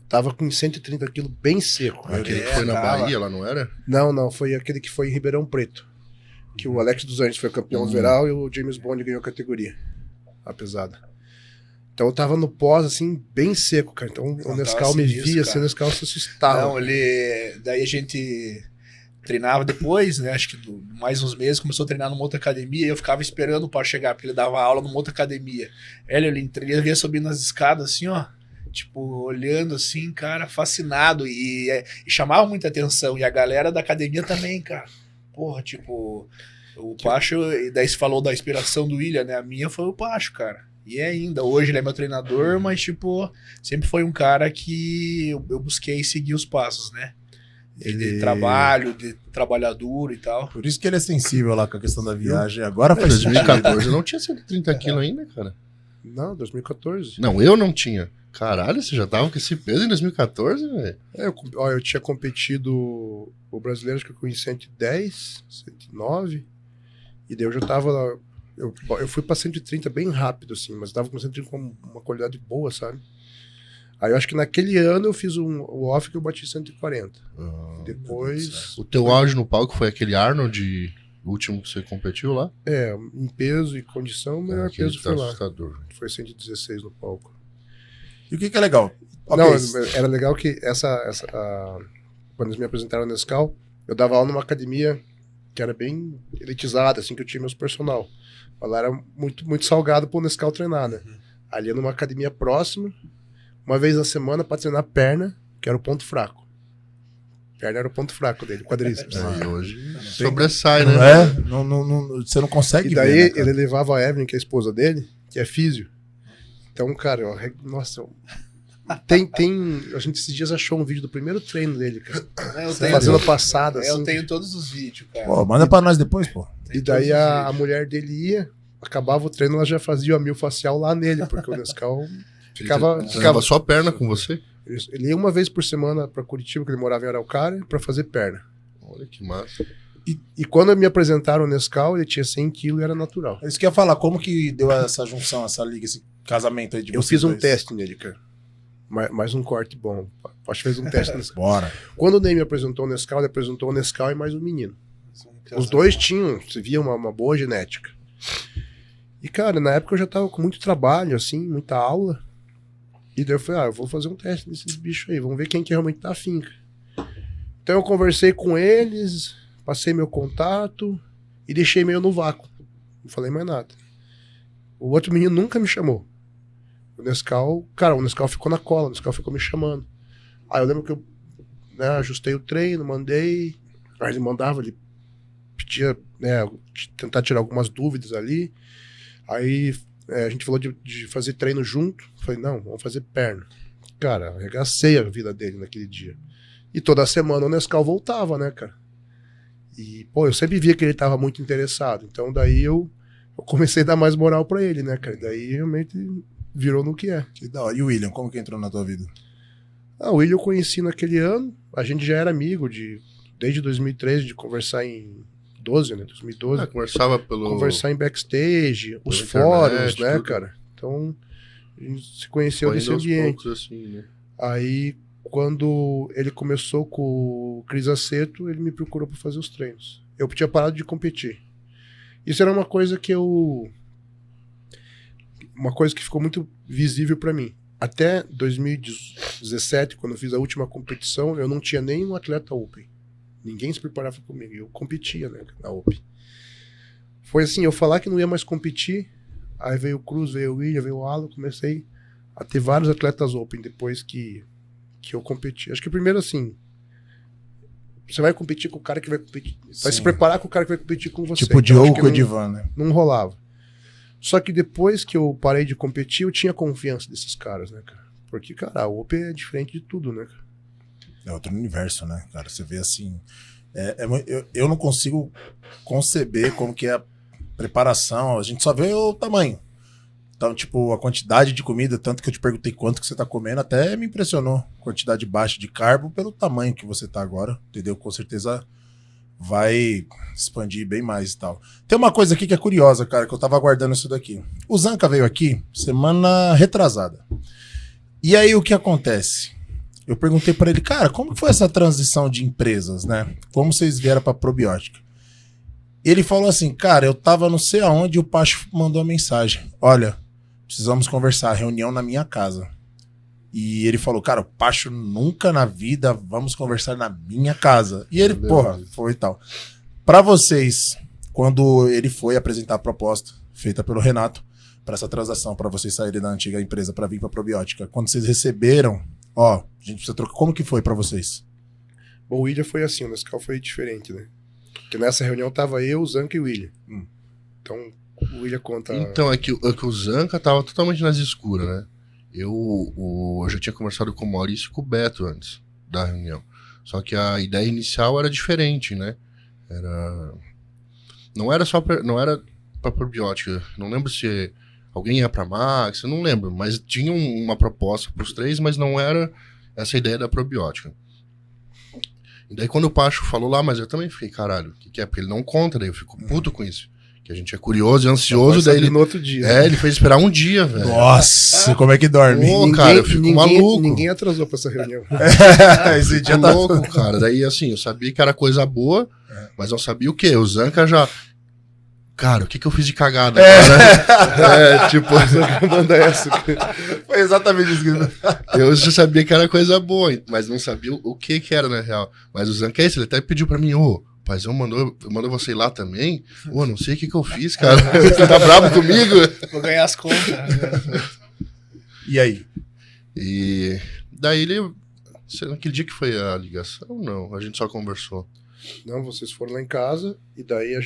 Tava com 130 quilos bem seco. Aquele que foi na tava. Bahia, lá não era? Não, foi aquele que foi em Ribeirão Preto. Que o Alex dos Anjos foi campeão geral e o James Bond ganhou a categoria. A pesada. Então eu tava no pós, assim, bem seco, cara. Então o Nescau me sinistro, via, assim, cara. o Nescau se assustava. Não, daí a gente treinava depois, né? Acho que mais uns meses começou a treinar numa outra academia e eu ficava esperando para chegar, porque ele dava aula numa outra academia. Ele vinha subindo as escadas assim, ó. Tipo, olhando assim, cara, fascinado. E chamava muita atenção. E a galera da academia também, cara. Porra, tipo, o Pacho, e daí você falou da inspiração do William, né? A minha foi o Pacho, cara. E ainda, hoje ele é meu treinador, mas, tipo, sempre foi um cara que eu busquei seguir os passos, né? De trabalho, de trabalhar duro e tal. por isso que ele é sensível lá com a questão da viagem. Agora Em faz sentido. 2014 eu não tinha 130 quilos ainda, cara. Não, 2014. Não, eu não tinha. Caralho, você já tava com esse peso em 2014, velho? Eu tinha competido o brasileiro, acho que eu com 110, 109. E daí eu já tava Eu fui pra 130 bem rápido, assim, mas tava com 130 com uma qualidade boa, sabe? Aí eu acho que naquele ano eu fiz o off que eu bati 140. Depois... O teu auge no palco foi aquele Arnold, o último que você competiu lá? Em peso e condição, o melhor Aquele peso foi lá. assustador. Foi 116 no palco. E o que é legal? Não, Ok, era legal que quando eles me apresentaram na Nescau, eu dava aula numa academia que era bem elitizada, assim, que eu tinha meus personal. Mas lá era muito, muito salgado pro Nescau treinar, né? Ali era numa academia próxima, uma vez na semana pra treinar perna, que era o ponto fraco. Perna era o ponto fraco dele, quadríceps. E hoje sobressai, não né? é? Você não consegue E daí ver, né, cara? ele levava a Evelyn, que é a esposa dele, que é físio. Então, cara, nossa... A gente esses dias achou um vídeo do primeiro treino dele, cara. Fazendo a passada, assim. Eu tenho todos os vídeos, cara. Pô, manda pra nós depois, pô. E daí a mulher dele ia, acabava o treino, ela já fazia o amilofacial lá nele, porque o Nescau ficava só perna com você? Ele ia uma vez por semana pra Curitiba, que ele morava em Araucária, pra fazer perna. Olha que massa. E quando me apresentaram o Nescau, ele tinha 100 quilos e era natural. É isso que eu ia falar, como que deu essa junção, essa liga, esse casamento aí de Eu vocês fiz um dois? teste nele, cara. Mais um corte bom. Acho que fez um teste nesse. Bora. Quando o Ney me apresentou o Nescau, ele apresentou o Nescau e mais um menino. Os dois tinham, você via uma boa genética. E, cara, na época eu já tava com muito trabalho, assim, muita aula. E daí eu falei, eu vou fazer um teste desses bichos aí, vamos ver quem que realmente tá afim. Então eu conversei com eles, passei meu contato e deixei meio no vácuo. Não falei mais nada. O outro menino nunca me chamou. O Nescau ficou na cola, o Nescau ficou me chamando. Aí eu lembro que eu ajustei o treino, mandei. Aí ele mandava, ele pedia, tentar tirar algumas dúvidas ali. Aí a gente falou de fazer treino junto. Falei, não, vamos fazer perna. Cara, arregacei a vida dele naquele dia. E toda semana o Nescau voltava, né, cara? E, pô, eu sempre via que ele tava muito interessado. Então daí eu comecei a dar mais moral pra ele, né, cara? Daí realmente virou no que é. Que da hora. E o William, como que entrou na tua vida? O William eu conheci naquele ano. A gente já era amigo desde 2013, de conversar em 2012. Conversava Conversar em backstage, os internet, fóruns, né, tudo. cara? Então, a gente se conheceu Foi nesse indo aos ambiente. poucos, assim, né? Aí, quando ele começou com o Cris Aceto, ele me procurou para fazer os treinos. Eu tinha parado de competir. Isso era uma coisa uma coisa que ficou muito visível para mim. Até 2017, quando eu fiz a última competição, eu não tinha nenhum atleta Open. Ninguém se preparava comigo. Eu competia, né, na Open. Foi assim, eu falar que não ia mais competir, aí veio o Cruz, veio o William, veio o Alan, comecei a ter vários atletas Open depois que eu competi. Acho que primeiro assim, você vai competir com o cara que vai competir. Vai se preparar com o cara que vai competir com você. Tipo o Diogo com o Edivan, né? Não rolava. Só que depois que eu parei de competir, eu tinha confiança desses caras, né, cara? Porque, cara, a Open é diferente de tudo, né, cara? É outro universo, né, cara? Você vê assim... eu não consigo conceber como que é a preparação. A gente só vê o tamanho. Então, tipo, a quantidade de comida, tanto que eu te perguntei quanto que você tá comendo, até me impressionou. Quantidade baixa de carbo pelo tamanho que você tá agora, entendeu? Com certeza vai expandir bem mais e tal. Tem uma coisa aqui que é curiosa, cara, que eu tava aguardando isso daqui. O Zanca veio aqui semana retrasada. E aí o que acontece? Eu perguntei pra ele, cara, como que foi essa transição de empresas, né? Como vocês vieram pra probiótica? Ele falou assim, cara, eu tava não sei aonde e o Pacho mandou a mensagem. Olha, precisamos conversar, reunião na minha casa. E ele falou, cara, o Pacho nunca na vida, vamos conversar na minha casa. E ele, foi e tal. Pra vocês, quando ele foi apresentar a proposta feita pelo Renato, pra essa transação, pra vocês saírem da antiga empresa pra vir pra probiótica, quando vocês receberam, a gente precisa trocar, como que foi pra vocês? Bom, o William foi assim, o Nescau foi diferente, né? Porque nessa reunião tava eu, o Zanca e o William. Então, o William conta... Então, é que o Zanca tava totalmente nas escuras, né? Eu já tinha conversado com o Maurício e com o Beto antes da reunião. Só que a ideia inicial era diferente, né? Não era pra probiótica. Não lembro se alguém ia pra Max, eu não lembro. Mas tinha uma proposta pros três, mas não era essa ideia da probiótica. E daí quando o Pacho falou lá, mas eu também fiquei, caralho, o que é? Porque ele não conta, daí eu fico puto com isso. Que Que a gente é curioso e ansioso, daí ele... no outro dia. Ele fez esperar um dia, velho. Nossa, como é que dorme? Pô, cara, eu fico maluco. Ninguém atrasou pra essa reunião. Esse dia Tá tá louco, cara. Daí, assim, eu sabia que era coisa boa, mas não sabia o quê? O Zanca já... Cara, o que eu fiz de cagada? Cara? Tipo... Manda essa. Foi exatamente isso. Eu já sabia que era coisa boa, mas não sabia o que era, na real. Mas o Zanca é esse, ele até pediu pra mim, ô, paizão mandou você ir lá também? Ô, não sei o que eu fiz, cara. Você tá bravo comigo? Vou ganhar as contas. E aí? E daí ele... Naquele dia que foi a ligação, não, a gente só conversou. Não, vocês foram lá em casa e daí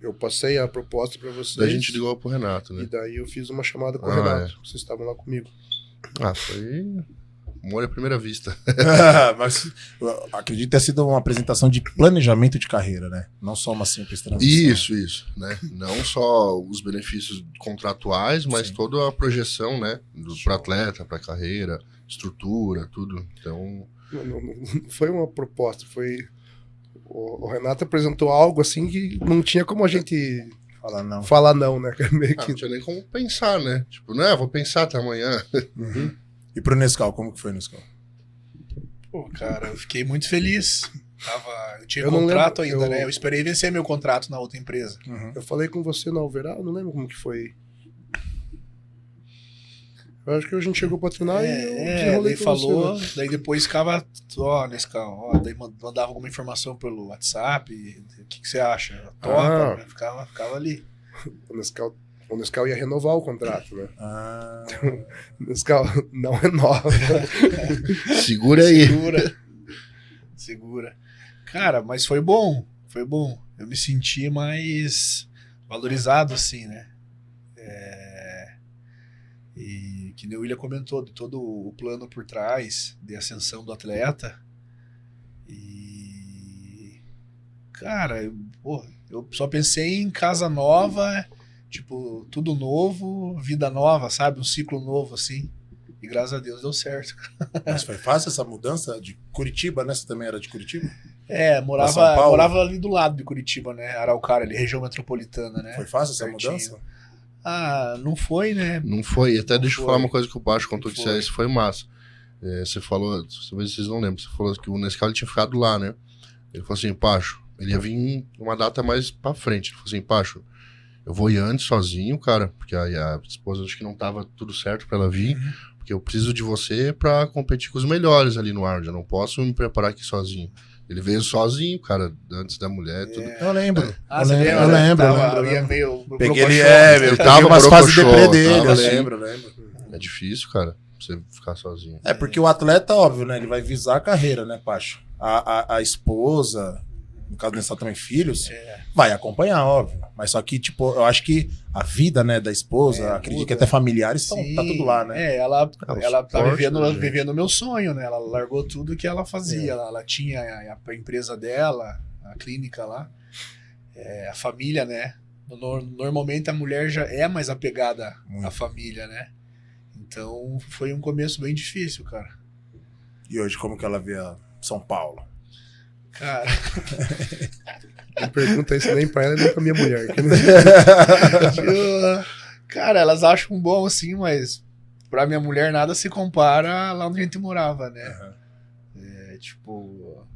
eu passei a proposta pra vocês. Daí a gente ligou pro Renato, né? E daí eu fiz uma chamada com o Renato. Vocês estavam lá comigo. Foi amor à primeira vista. Mas eu acredito ter sido uma apresentação de planejamento de carreira, né? Não só uma simples transição. Isso, né? Não só os benefícios contratuais, mas Sim. toda a projeção, né? Pro atleta, pra carreira, estrutura, tudo. Então... Não foi uma proposta, foi... O Renato apresentou algo assim que não tinha como a gente falar não, né? Meio que... Não tinha nem como pensar, né? Tipo, não, vou pensar até amanhã. Uhum. E pro Nescau, como que foi, Nescau? Pô, cara, eu fiquei muito feliz. Eu tinha Eu não contrato lembro, ainda, né? Eu esperei vencer meu contrato na outra empresa. Uhum. Eu falei com você no Alverá, eu não lembro como que foi. Eu acho que a gente chegou pra treinar e eu desenrolei daí com você, falou, né? daí depois ficava, Nescau, daí mandava alguma informação pelo WhatsApp, o que você acha? Topa, né? Ficava ali. O Nescau ia renovar o contrato, né? O Nescau não renova. Segura aí. Segura. Cara, mas foi bom. Eu me senti mais valorizado, assim, né? E que nem o William comentou, de todo o plano por trás, de ascensão do atleta. E... Cara, eu só pensei em casa nova, tipo, tudo novo, vida nova, sabe? Um ciclo novo, assim. E graças a Deus deu certo. Mas foi fácil essa mudança de Curitiba, né? Você também era de Curitiba? Morava ali do lado de Curitiba, né? Araucária, ali, região metropolitana, né? Foi fácil essa Certinho. mudança? Não foi, né? Não foi. Até deixa eu falar uma coisa que o Baixo contou, que Foi. isso foi massa. Você falou, talvez vocês não lembram, você falou que o Nescau ele tinha ficado lá, né? Ele falou assim, Pacho, ele ia vir uma data mais pra frente. Ele falou assim, Pacho, eu vou ir antes sozinho, cara, porque a esposa acho que não tava tudo certo pra ela vir, porque eu preciso de você pra competir com os melhores ali no ar, eu não posso me preparar aqui sozinho. Ele veio sozinho, cara, antes da mulher, tudo. Eu lembro. Você eu lembra? lembro. Eu ia meio... Peguei ele, Ele tava umas fases de borocochô, deprê dele, tava eu assim. lembro. É difícil, cara, você ficar sozinho. É porque o atleta, óbvio, né? Ele vai visar a carreira, né, Pacho? A esposa, no caso dessa também filhos, vai acompanhar, óbvio. Mas só que, tipo, eu acho que a vida, né, da esposa, acredito que até familiares, tá tudo lá, né? Ela tá suporte, vivendo o meu sonho, né? Ela largou tudo que ela fazia. Ela tinha a empresa dela, a clínica lá, a família, né? Normalmente a mulher já é mais apegada à família, né? Então foi um começo bem difícil, cara. E hoje, como que ela vê a São Paulo? Cara, Não pergunta isso nem pra ela nem pra minha mulher. cara, elas acham bom assim, mas pra minha mulher nada se compara lá onde a gente morava, né? Tipo,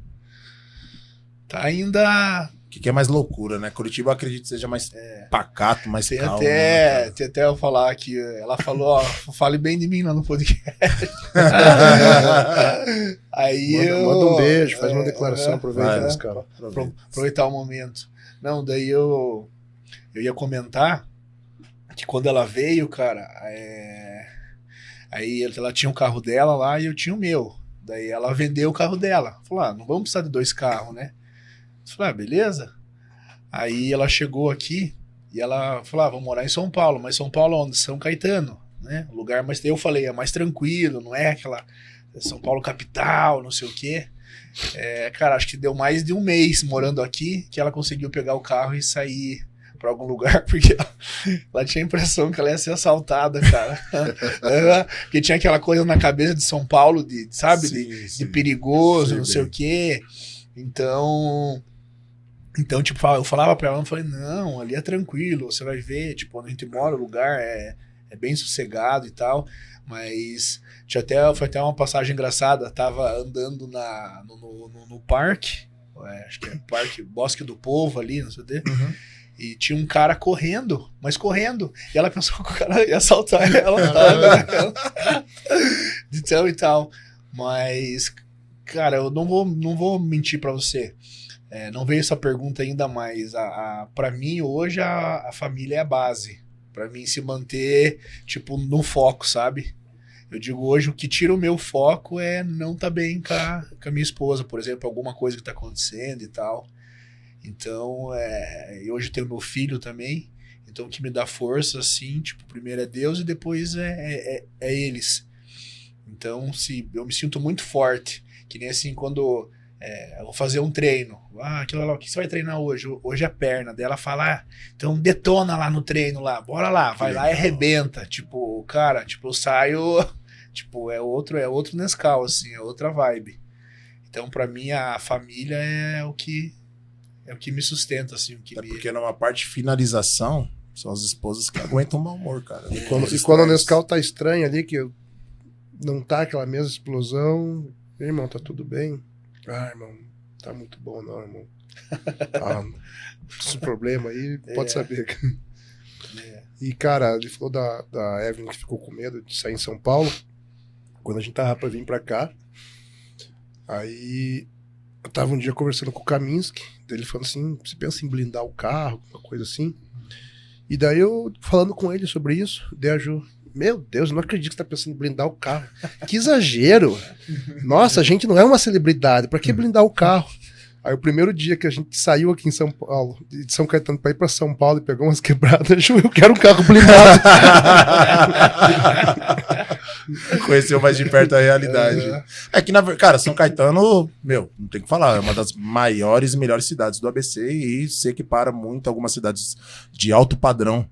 tá ainda... O que é mais loucura, né? Curitiba, eu acredito que seja mais pacato, mais Tem calmo. até eu falar que ela falou, ó, fale bem de mim lá no podcast. Aí Manda um beijo, faz uma declaração, aproveita, vai, Nescau. aproveitar o momento. Não, daí eu ia comentar que quando ela veio, cara, aí ela tinha um carro dela lá e eu tinha o meu. Daí ela vendeu o carro dela. Falou, não vamos precisar de 2 carros, né? Eu falei, beleza. Aí ela chegou aqui e ela falou, vamos morar em São Paulo. Mas São Paulo onde? São Caetano, né? O lugar mais... Eu falei, é mais tranquilo, não é aquela... São Paulo capital, não sei o quê. Cara, acho que deu mais de um mês morando aqui que ela conseguiu pegar o carro e sair pra algum lugar, porque ela tinha a impressão que ela ia ser assaltada, cara. Porque tinha aquela coisa na cabeça de São Paulo, de perigoso, Sim, não sei o quê. Então, Então, tipo, eu falava pra ela, eu falei, não, ali é tranquilo, você vai ver, tipo, onde a gente mora, o lugar é bem sossegado e tal, mas foi até uma passagem engraçada, tava andando no parque, acho que é Parque Bosque do Povo ali, não sei o quê, e tinha um cara correndo, mas correndo, e ela pensou que o cara ia assaltar ela, então e tal, mas, cara, eu não vou mentir pra você. Não veio essa pergunta ainda, mas para mim hoje a família é a base. Para mim se manter, tipo, no foco, sabe? Eu digo hoje, o que tira o meu foco é não tá bem com a minha esposa, por exemplo, alguma coisa que tá acontecendo e tal. Então, e hoje eu tenho meu filho também, então o que me dá força, assim, tipo, primeiro é Deus e depois é eles. Então, eu me sinto muito forte, que nem assim, quando... eu vou fazer um treino. Aquilo lá, o que você vai treinar hoje? Hoje é a perna. Daí ela fala, então detona lá no treino lá, bora lá, vai lá e arrebenta. Tipo, cara, tipo, eu saio, tipo, é outro Nescau, assim, é outra vibe. Então, pra mim, a família é o que me sustenta, assim, porque numa parte de finalização, são as esposas que aguentam o mau humor, cara. E quando o Nescau tá estranho ali, que não tá aquela mesma explosão, irmão, tá tudo bem? Irmão, tá muito bom não, irmão. Esse problema aí, pode saber. E, cara, ele falou da Evelyn que ficou com medo de sair em São Paulo. Quando a gente tava pra vir pra cá, aí eu tava um dia conversando com o Kaminski, ele falando assim, você pensa em blindar o carro, uma coisa assim? E daí eu, falando com ele sobre isso, daí a Ju, meu Deus, eu não acredito que você tá pensando em blindar o carro. Que exagero! Nossa, a gente não é uma celebridade, pra que blindar o carro? Aí o primeiro dia que a gente saiu aqui em São Paulo, de São Caetano pra ir pra São Paulo e pegou umas quebradas, Ju, eu quero um carro blindado. Conheceu mais de perto a realidade. É que, cara, São Caetano, não tem o que falar, é uma das maiores e melhores cidades do ABC e se equipara muito a algumas cidades de alto padrão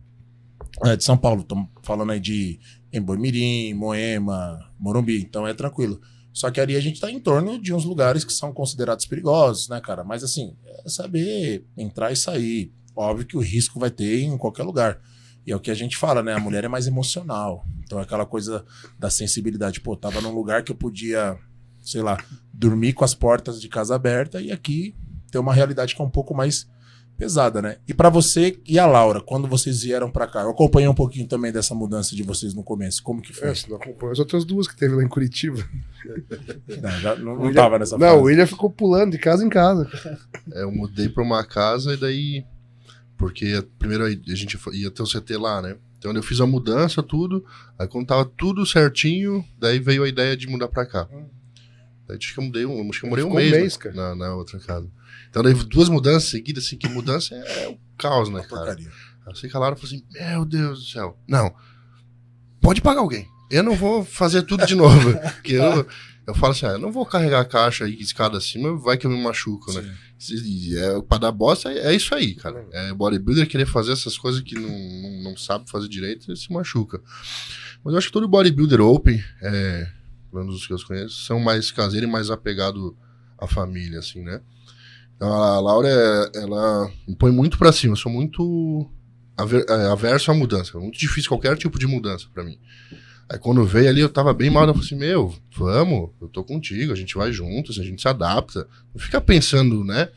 de São Paulo. Estamos falando aí de Embu-Mirim, Moema, Morumbi, então é tranquilo. Só que ali a gente tá em torno de uns lugares que são considerados perigosos, né, cara? Mas assim, é saber entrar e sair. Óbvio que o risco vai ter em qualquer lugar. E é o que a gente fala, né? A mulher é mais emocional. Então é aquela coisa da sensibilidade. Pô, tava num lugar que eu podia, sei lá, dormir com as portas de casa aberta e aqui tem uma realidade que é um pouco mais pesada, né? E pra você e a Laura, quando vocês vieram pra cá, eu acompanhei um pouquinho também dessa mudança de vocês no começo. Como que foi? Você não acompanhou as outras duas que teve lá em Curitiba. Não tava nessa fase. Não, o William ficou pulando de casa em casa. Eu mudei pra uma casa e daí... Porque primeiro a gente ia ter o CT lá, né? Então eu fiz a mudança, tudo. Aí quando tava tudo certinho, daí veio a ideia de mudar pra cá. Daí acho que eu morei um mês cara. Na outra casa. Então daí 2 mudanças seguidas, assim, que mudança é o caos, né, cara? Eu sei que a Laura falou assim, meu Deus do céu. Não, pode pagar alguém. Eu não vou fazer tudo de novo. Porque eu falo assim, eu não vou carregar a caixa aí, escada acima, vai que eu me machuco, né? Pra dar bosta, é isso aí, cara. É bodybuilder querer fazer essas coisas que não sabe fazer direito, ele se machuca. Mas eu acho que todo bodybuilder open, pelo menos os que eu conheço, são mais caseiros e mais apegados à família, assim, né? Então a Laura, ela me põe muito pra cima, eu sou muito averso à mudança, é muito difícil qualquer tipo de mudança pra mim. Aí quando veio ali, eu tava bem mal, eu falei assim, vamos, eu tô contigo, a gente vai juntos, a gente se adapta. Não fica pensando, né?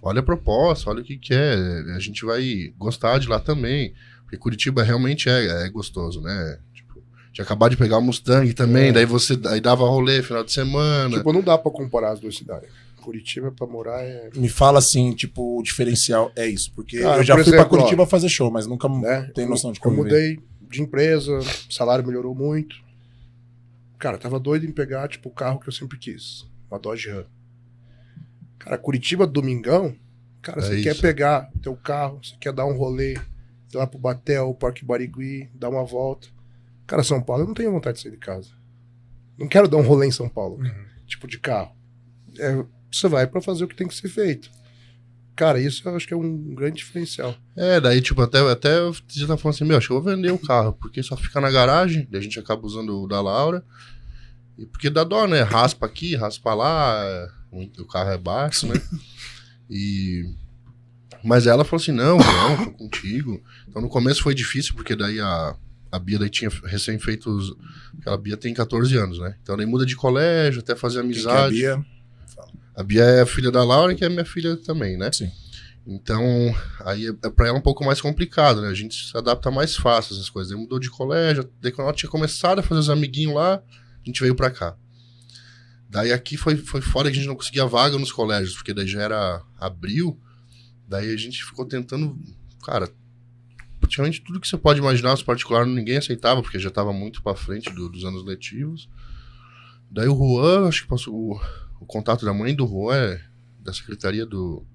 Olha a proposta, olha o que é, a gente vai gostar de lá também. Porque Curitiba realmente é gostoso, né? Tipo, tinha acabado de pegar o Mustang também, daí dava rolê final de semana. Tipo, não dá pra comparar as duas cidades. Curitiba pra morar Me fala assim, tipo, o diferencial é isso, porque cara, eu já fui pra Curitiba ó, fazer show, mas nunca tenho noção de como eu mudei de empresa, o salário melhorou muito. Cara, tava doido em pegar, tipo, o carro que eu sempre quis. Uma Dodge Ram. Cara, Curitiba, domingão, cara, você quer pegar o teu carro, você quer dar um rolê, ir lá pro Batel, Parque Barigui, dar uma volta. Cara, São Paulo, eu não tenho vontade de sair de casa. Não quero dar um rolê em São Paulo, tipo, de carro. Você vai pra fazer o que tem que ser feito. Cara, isso eu acho que é um grande diferencial. Daí, tipo, até eu já tava falando assim, acho que eu vou vender o carro, porque só fica na garagem, daí a gente acaba usando o da Laura, e porque dá dó, né? Raspa aqui, raspa lá, o carro é baixo, né? E Mas ela falou assim, não, tô contigo. Então no começo foi difícil, porque daí a Bia daí tinha recém feito a Bia tem 14 anos, né? Então daí muda de colégio, até fazer amizade. Quem que é a Bia? A Bia é a filha da Laura, que é minha filha também, né? Sim. Então, aí é pra ela um pouco mais complicado, né? A gente se adapta mais fácil a essas coisas. Daí mudou de colégio, daí quando ela tinha começado a fazer os amiguinhos lá, a gente veio pra cá. Daí aqui foi fora que a gente não conseguia vaga nos colégios, porque daí já era abril, daí a gente ficou tentando, cara, praticamente tudo que você pode imaginar, os particulares ninguém aceitava, porque já estava muito para frente dos anos letivos. Daí o Juan, acho que passou o contato da mãe do Juan é da secretaria do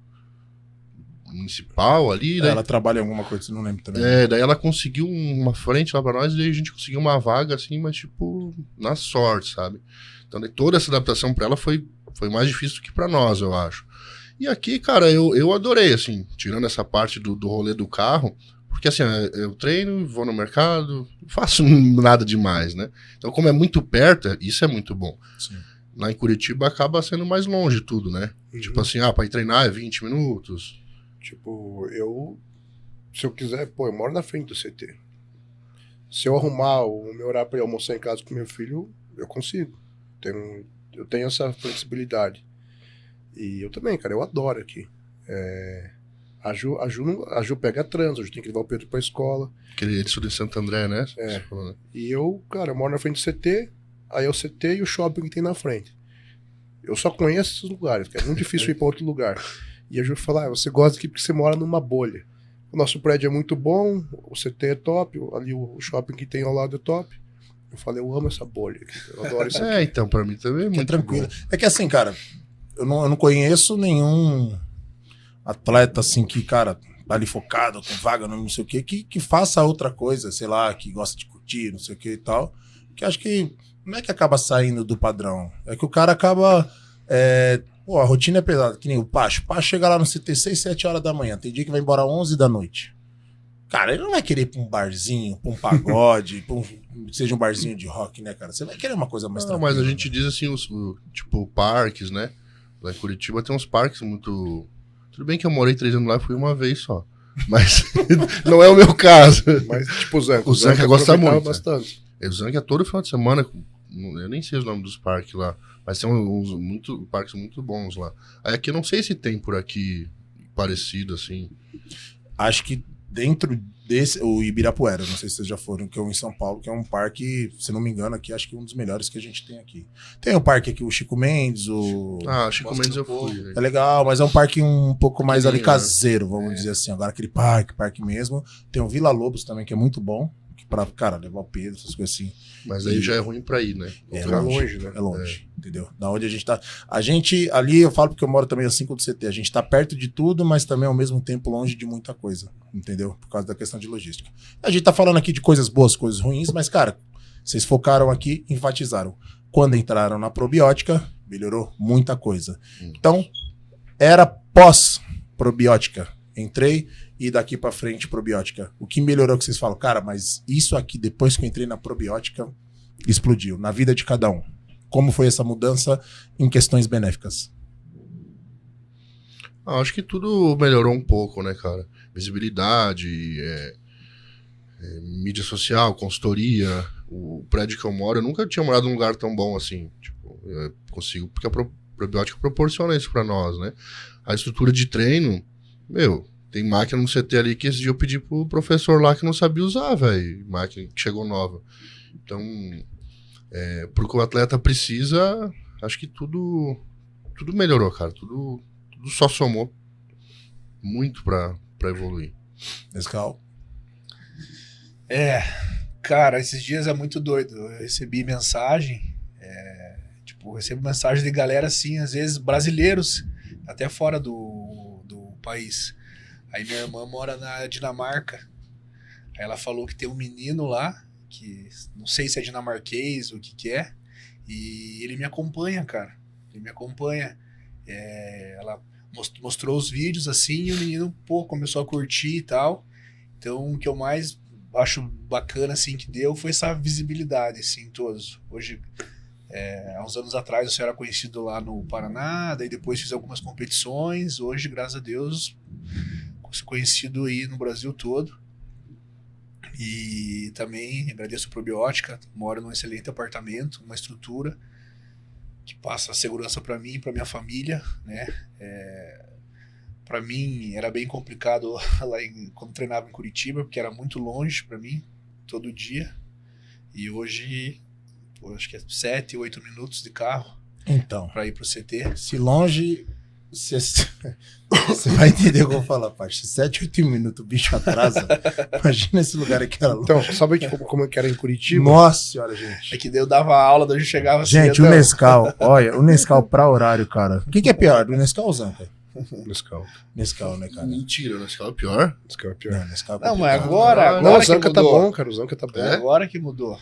municipal ali. Daí, ela trabalha em alguma coisa, você não lembra também. daí ela conseguiu uma frente lá para nós, e daí a gente conseguiu uma vaga assim, mas tipo, na sorte, sabe? Então daí toda essa adaptação para ela foi mais difícil do que para nós, eu acho. E aqui, cara, eu adorei, assim, tirando essa parte do rolê do carro, porque assim, eu treino, vou no mercado, não faço nada demais, né? Então, como é muito perto, isso é muito bom. Sim. Lá em Curitiba acaba sendo mais longe tudo, né? Tipo assim, pra ir treinar é 20 minutos. Tipo, se eu quiser, eu moro na frente do CT. Se eu arrumar o meu horário pra ir almoçar em casa com meu filho, eu consigo. Eu tenho essa flexibilidade. E eu também, cara, eu adoro aqui. A Ju pega trânsito, a Ju tem que levar o Pedro pra escola. Ele estuda em Santo André, né? E eu, cara, eu moro na frente do CT, aí é o CT e o shopping que tem na frente. Eu só conheço esses lugares, que é muito difícil ir pra outro lugar. E a Ju fala, você gosta aqui porque você mora numa bolha. O nosso prédio é muito bom, o CT é top, ali o shopping que tem ao lado é top. Eu falei, eu amo essa bolha aqui, eu adoro isso aqui. Então, pra mim também é muito tranquilo. bom. É que assim, cara, eu não conheço nenhum atleta assim que, cara, tá ali focado, com vaga, não sei o quê, que faça outra coisa, sei lá, que gosta de curtir, não sei o que e tal. Que acho que não é que acaba saindo do padrão, é que o cara acaba. A rotina é pesada, que nem o Pacho. O Pacho chega lá no CT 6, 7 horas da manhã, tem dia que vai embora 11 da noite. Cara, ele não vai querer ir pra um barzinho, pra um pagode, seja um barzinho de rock, né, cara? Você vai querer uma coisa mais tranquila. Mas a gente diz assim, tipo, parques, né? Lá em Curitiba tem uns parques muito... Tudo bem que eu morei 3 anos lá e fui uma vez só. Mas não é o meu caso. Mas, tipo, o Zanca. O Zanca gosta muito. Bastante. O Zanca é todo final de semana. Eu nem sei os nomes dos parques lá. Mas tem uns parques muito bons lá. Aí aqui eu não sei se tem por aqui parecido, assim. Acho que dentro desse, o Ibirapuera, não sei se vocês já foram, que é em São Paulo, que é um parque, se não me engano, aqui, acho que um dos melhores que a gente tem aqui. Tem o parque aqui, o Chico Mendes, Chico Mendes eu fui. É legal, mas é um parque um pouco mais ali né? caseiro, vamos dizer assim. Agora aquele parque mesmo. Tem o Vila Lobos também, que é muito bom, pra, cara, levar o Pedro, essas coisas assim. Mas aí já é ruim pra ir, né? É longe, né? É longe, entendeu? Da onde a gente tá. A gente, ali, eu falo porque eu moro também a 5 do CT, a gente tá perto de tudo, mas também ao mesmo tempo longe de muita coisa, entendeu? Por causa da questão de logística. A gente tá falando aqui de coisas boas, coisas ruins, mas, cara, vocês focaram aqui, enfatizaram. Quando entraram na probiótica, melhorou muita coisa. Então, era pós-probiótica. Entrei e daqui pra frente probiótica. O que melhorou que vocês falam? Cara, mas isso aqui, depois que eu entrei na probiótica, explodiu na vida de cada um. Como foi essa mudança em questões benéficas? Acho que tudo melhorou um pouco, né, cara? Visibilidade, mídia social, consultoria. O prédio que eu moro, eu nunca tinha morado num lugar tão bom assim. Tipo, eu consigo, porque a probiótica proporciona isso pra nós, né? A estrutura de treino, tem máquina no CT ali que esse dia eu pedi pro professor lá que não sabia usar, velho. Máquina que chegou nova. Então, pro que o atleta precisa, acho que tudo melhorou, cara. Tudo só somou muito pra evoluir. Mescal? Cara, esses dias é muito doido. Eu recebi mensagem, recebo mensagem de galera assim, às vezes brasileiros, até fora do país. Aí minha irmã mora na Dinamarca. Aí ela falou que tem um menino lá, que não sei se é dinamarquês ou o que é, e ele me acompanha, cara. Ele me acompanha. Ela mostrou os vídeos assim, e o menino, começou a curtir e tal. Então, o que eu mais acho bacana, assim, que deu foi essa visibilidade, assim, todos. Hoje, há uns anos atrás, eu era conhecido lá no Paraná, daí depois fiz algumas competições. Hoje, graças a Deus, conhecido aí no Brasil todo. E também agradeço a Probiótica, moro num excelente apartamento, uma estrutura que passa segurança para mim e para minha família, né? Para mim era bem complicado lá quando treinava em Curitiba, porque era muito longe para mim, todo dia. E hoje, acho que é 7, 8 minutos de carro Então, para ir pro CT. se longe... Você vai entender o que eu vou falar, Paty. 7, 8 minutos, o bicho atrasa. Imagina esse lugar aqui era longe. Então, sabe como é que era em Curitiba? Nossa senhora, gente. É que daí eu dava aula, daí eu chegava Gente, cedo. o Nescau, olha, o Nescau pra horário, cara. O que é pior, o Nescau ou o Zanca? Nescau. Nescau, né, cara? Mentira, o Nescau é pior. Nescau é pior. Não, Nescau Não, é mas pior. agora Não, o que Zanca tá mudou. bom, cara. O Zanca tá bom. É? Agora que mudou.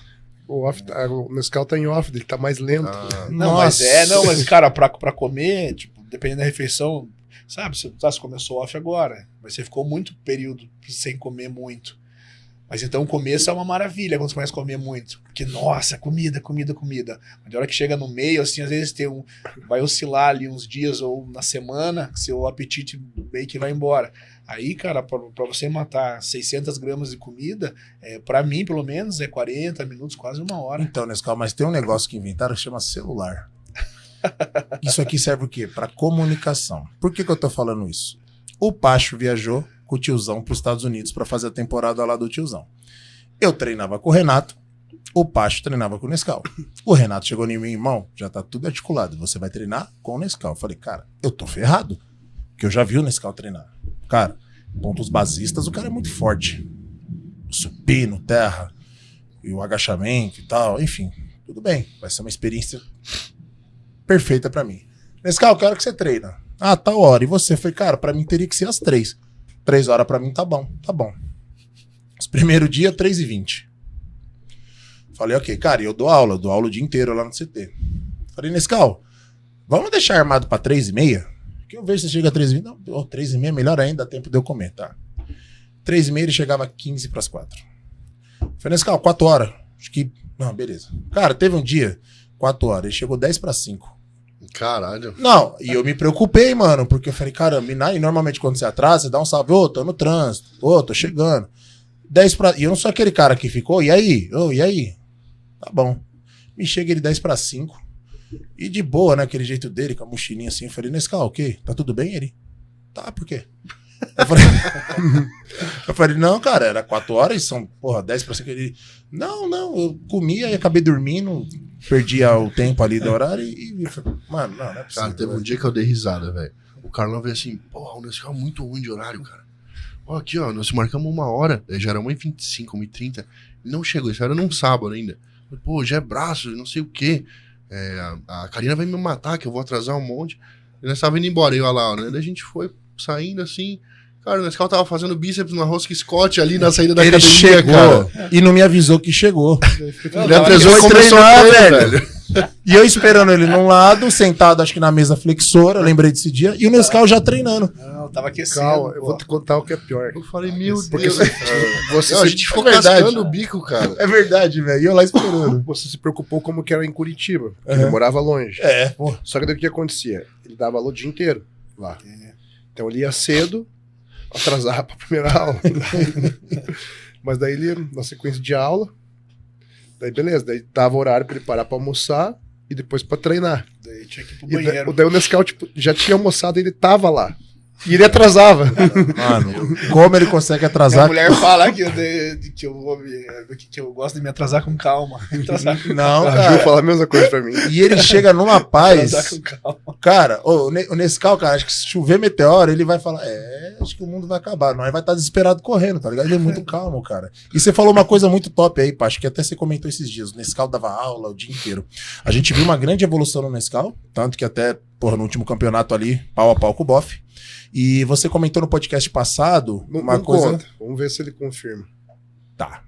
O Nescau tá em off, ele tá mais lento. Ah, Não, Nossa. mas cara, pra comer, tipo, dependendo da refeição, sabe, você começou off agora, mas você ficou muito período sem comer muito. Mas então o começo é uma maravilha quando você começa a comer muito. Porque, nossa, comida. Mas de hora que chega no meio, assim, às vezes vai oscilar ali uns dias ou na semana, que seu apetite meio que vai embora. Aí, cara, pra você matar 600 gramas de comida, pra mim, pelo menos, é 40 minutos, quase uma hora. Então, Nescau, mas tem um negócio que inventaram que chama celular. Isso aqui serve o quê? Pra comunicação. Por que eu tô falando isso? O Pacho viajou com o tiozão pros Estados Unidos pra fazer a temporada lá do tiozão. Eu treinava com o Renato, o Pacho treinava com o Nescau. O Renato chegou em mim, irmão, já tá tudo articulado, você vai treinar com o Nescau. Eu falei, cara, eu tô ferrado, porque eu já vi o Nescau treinar. Cara, pontos basistas, o cara é muito forte. O supino, terra, e o agachamento e tal, enfim, tudo bem, vai ser uma experiência perfeita pra mim. Nescau, eu quero que você treina. Ah, tal hora. E você? Foi, cara, pra mim teria que ser às 3. 3 horas pra mim tá bom, tá bom. Os primeiro dia, 3h20. Falei, ok, cara, eu dou aula o dia inteiro lá no CT. Falei, Nescau, vamos deixar armado pra 3h30? Que eu vejo se chega a 3h20. Não, 3h30 é melhor ainda, dá tempo de eu comer, tá? 3h30 ele chegava 15 pras 4. Falei, Nescau, 4 horas. Acho que. Não, beleza. Cara, teve um dia, 4 horas, ele chegou 10 para 5. caralho. Não, e eu me preocupei, mano, porque eu falei, caramba, e normalmente quando você atrasa, você dá um salve, ô, tô no trânsito, ô, tô chegando. 10 para. E eu não sou aquele cara que ficou, e aí? Ô, e aí? Tá bom. Me chega ele 10 para 5. E de boa, né? Aquele jeito dele, com a mochilinha assim. Eu falei, Nescau, o quê? Tá tudo bem? Ele? Tá, por quê? Eu falei, não, cara, era 4 horas e são, porra, 10 para 5. Ele, não, eu comia e acabei dormindo, perdi o tempo ali do horário e mano, não é possível. Cara, teve um dia que eu dei risada, velho. O Carlão veio assim, porra, o Nescau é muito ruim de horário, cara. Ó, aqui, ó, nós marcamos 1 hora, já era 1h25, 1h30, não chegou, isso era num sábado ainda. Pô, já é braço, não sei o quê. A Karina vai me matar, que eu vou atrasar um monte. E nós tava indo embora, eu lá, né? Daí a gente foi saindo assim. Cara, o Nescau tava fazendo bíceps na rosca Scott ali na saída da ele academia, chegou cara. e não me avisou que chegou. Ele atrasou e foi começou a treinar, treinar, velho. E eu esperando ele num lado, sentado acho que na mesa flexora, eu lembrei desse dia, e o Nescau já treinando. Não, tava aquecendo. Calma, eu pô. vou te contar o que é pior. Eu falei, meu Porque Deus. você Não, a se- gente ficou é verdade. cascando o bico, cara. É verdade, velho. E eu lá esperando. Você se preocupou como que era em Curitiba, porque Uhum. ele morava longe. É, pô. Só que daí o que acontecia? Ele dava aula o dia inteiro lá. Então ele ia cedo, atrasava pra primeira aula. Mas daí ele, na sequência de aula, daí beleza, daí dava horário pra ele parar pra almoçar e depois pra treinar. Daí tinha que ir pro E banheiro. daí o Nescau, tipo, já tinha almoçado e ele tava lá. E ele atrasava. Mano, como ele consegue Minha atrasar? mulher fala que eu gosto de me atrasar com calma. Atrasar com Não, A Ju cara. fala a mesma coisa pra mim. E ele chega numa atrasar paz. com calma. Cara, o Nescau, cara, acho que se chover meteoro, ele vai falar, acho que o mundo vai acabar. Nós vai estar desesperado correndo, tá ligado? Ele é muito calmo, cara. E você falou uma coisa muito top aí, Pacho, que até você comentou esses dias. O Nescau dava aula o dia inteiro. A gente viu uma grande evolução no Nescau, tanto que até, porra, no último campeonato ali, pau a pau com o Boff. E você comentou no podcast passado Não, uma não coisa... conta. Vamos ver se ele confirma. Tá.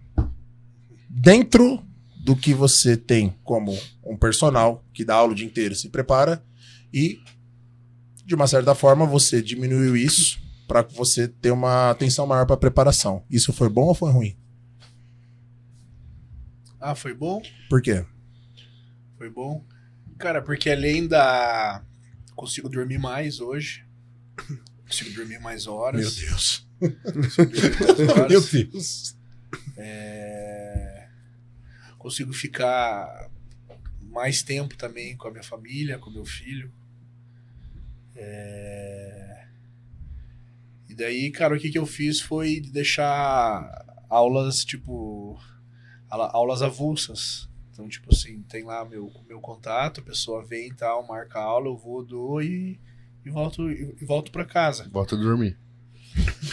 Dentro do que você tem como um personal que dá aula o dia inteiro, se prepara e, de uma certa forma, você diminuiu isso para você ter uma atenção maior para preparação. Isso foi bom ou foi ruim? Ah, foi bom? Por quê? Foi bom. Cara, porque além da... Consigo dormir mais hoje. Consigo dormir mais horas. Meu Deus. Meu Deus. Consigo ficar mais tempo também com a minha família, com o meu filho. E daí, cara, o que eu fiz foi deixar aulas, tipo, aulas avulsas. Então, tipo assim, tem lá meu contato, a pessoa vem e tal, marca a aula, eu vou, dou e volto pra casa. Volta a dormir.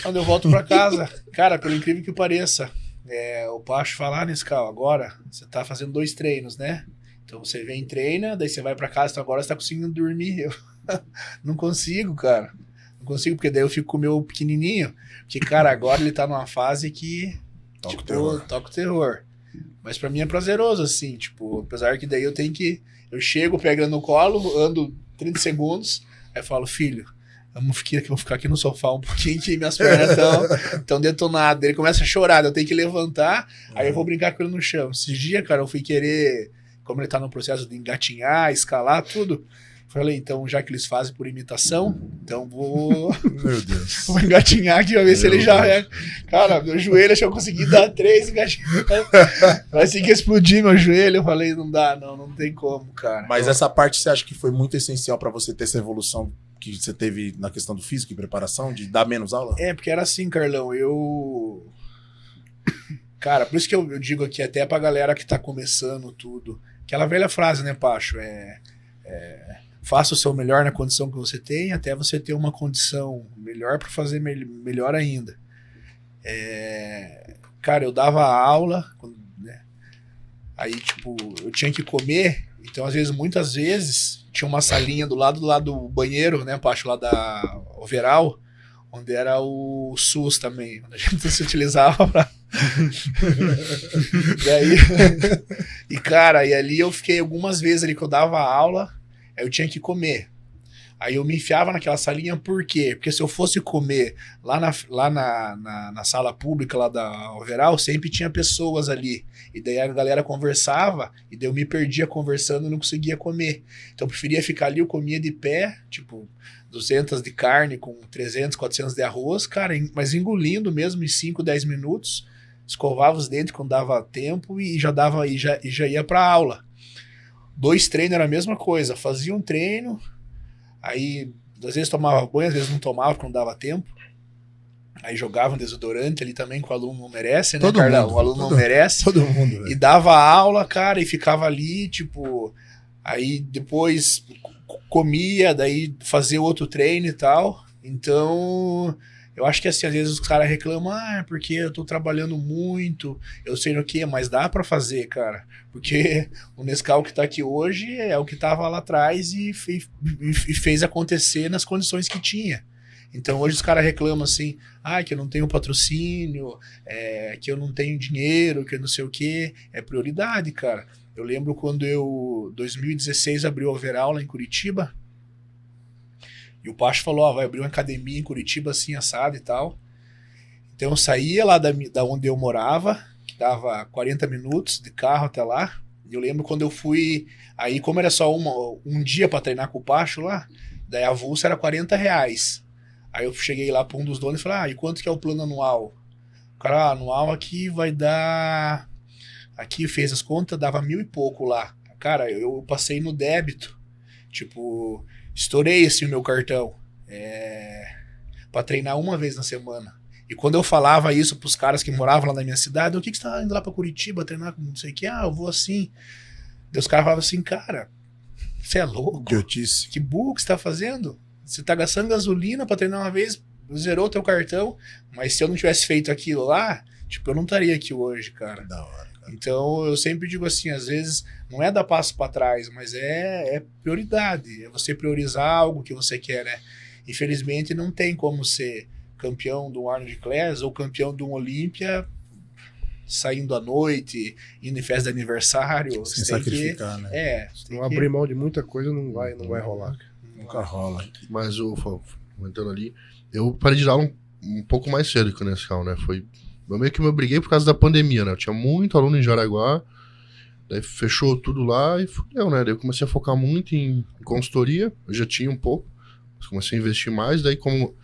Quando eu volto pra casa, cara, pelo incrível que pareça, o Pacho fala, Nescau, agora você tá fazendo 2 treinos, né? Então você vem e treina, daí você vai pra casa, então agora você tá conseguindo dormir. Eu não consigo, cara. Não consigo, porque daí eu fico com o meu pequenininho. Porque, cara, agora ele tá numa fase que toca o terror. Mas pra mim é prazeroso, assim, tipo, apesar que daí eu chego, pego ele no colo, ando 30 segundos, aí falo, filho, vamos ficar aqui no sofá um pouquinho que minhas pernas estão detonadas. Ele começa a chorar, eu tenho que levantar, aí eu vou brincar com ele no chão. Esses dias, cara, eu fui querer, como ele tá no processo de engatinhar, escalar, tudo, falei, então, já que eles fazem por imitação, então vou... Meu Deus. Vou engatinhar aqui, pra ver se ele já é... Cara, meu joelho, acho que eu consegui dar 3 engatinhos. Assim que explodir meu joelho, eu falei, não dá, não tem como, cara. Mas essa parte você acha que foi muito essencial pra você ter essa evolução que você teve na questão do físico e preparação, de dar menos aula? Porque era assim, Carlão, Cara, por isso que eu digo aqui, até pra galera que tá começando tudo, aquela velha frase, né, Pacho, faça o seu melhor na condição que você tem, até você ter uma condição melhor para fazer melhor ainda. Cara, eu dava aula, né? Aí, tipo, eu tinha que comer, então, muitas vezes, tinha uma salinha do lado do banheiro, né, Pacho, lá da Overall, onde era o SUS também, onde a gente se utilizava pra... E, cara, e ali eu fiquei algumas vezes ali que eu dava aula, aí eu tinha que comer. Aí eu me enfiava naquela salinha, por quê? Porque se eu fosse comer lá na sala pública lá da Overall, sempre tinha pessoas ali. E daí a galera conversava, e daí eu me perdia conversando e não conseguia comer. Então eu preferia ficar ali, eu comia de pé, tipo, 200 de carne com 300, 400 de arroz, cara, mas engolindo mesmo em 5, 10 minutos, escovava os dentes quando dava tempo e já ia pra aula. 2 treinos era a mesma coisa, fazia um treino, aí às vezes tomava banho, às vezes não tomava quando dava tempo, aí jogava um desodorante ali também, que o aluno não merece, né, Carlão? O aluno não merece. Todo mundo, velho. E dava aula, cara, e ficava ali, tipo, aí depois comia, daí fazia outro treino e tal. Então, eu acho que assim, às vezes os caras reclamam, porque eu tô trabalhando muito, eu sei no que, mas dá pra fazer, cara. Porque o Nescau que tá aqui hoje é o que tava lá atrás e fez acontecer nas condições que tinha. Então hoje os caras reclamam assim, que eu não tenho patrocínio, que eu não tenho dinheiro, que eu não sei o que. É prioridade, cara. Eu lembro quando 2016, abriu o Overall lá em Curitiba, e o Pacho falou, vai abrir uma academia em Curitiba assim, assado e tal. Então eu saía lá da onde eu morava, que dava 40 minutos de carro até lá. E eu lembro quando eu fui, aí como era só um dia pra treinar com o Pacho lá, daí a avulsa era R$40. Aí eu cheguei lá pra um dos donos e falei, e quanto que é o plano anual? O cara, anual aqui vai dar... Aqui fez as contas, dava 1.000 e pouco lá. Cara, eu passei no débito. Tipo, estourei assim o meu cartão. Pra treinar uma vez na semana. E quando eu falava isso pros caras que moravam lá na minha cidade, o que você tá indo lá pra Curitiba treinar com não sei o que? Eu vou assim. Daí os caras falavam assim, cara, você é louco? Idiotice. Que burro que você tá fazendo? Você tá gastando gasolina pra treinar uma vez, zerou teu cartão, mas se eu não tivesse feito aquilo lá, tipo, eu não estaria aqui hoje, cara. Da hora. Então eu sempre digo assim, às vezes não é dar passo para trás, mas é prioridade, é você priorizar algo que você quer, né? Infelizmente não tem como ser campeão do Arnold Class ou campeão do Olímpia saindo à noite, indo em festa de aniversário. Sem sacrificar, né? Se não abrir mão de muita coisa, não vai rolar. Nunca rola. Mas comentando ali, eu parei de dar um pouco mais cedo que o Nescau, né? Eu meio que me obriguei por causa da pandemia, né? Eu tinha muito aluno em Jaraguá, daí fechou tudo lá e fudeu, né? Daí eu comecei a focar muito em consultoria, eu já tinha um pouco, mas comecei a investir mais, daí como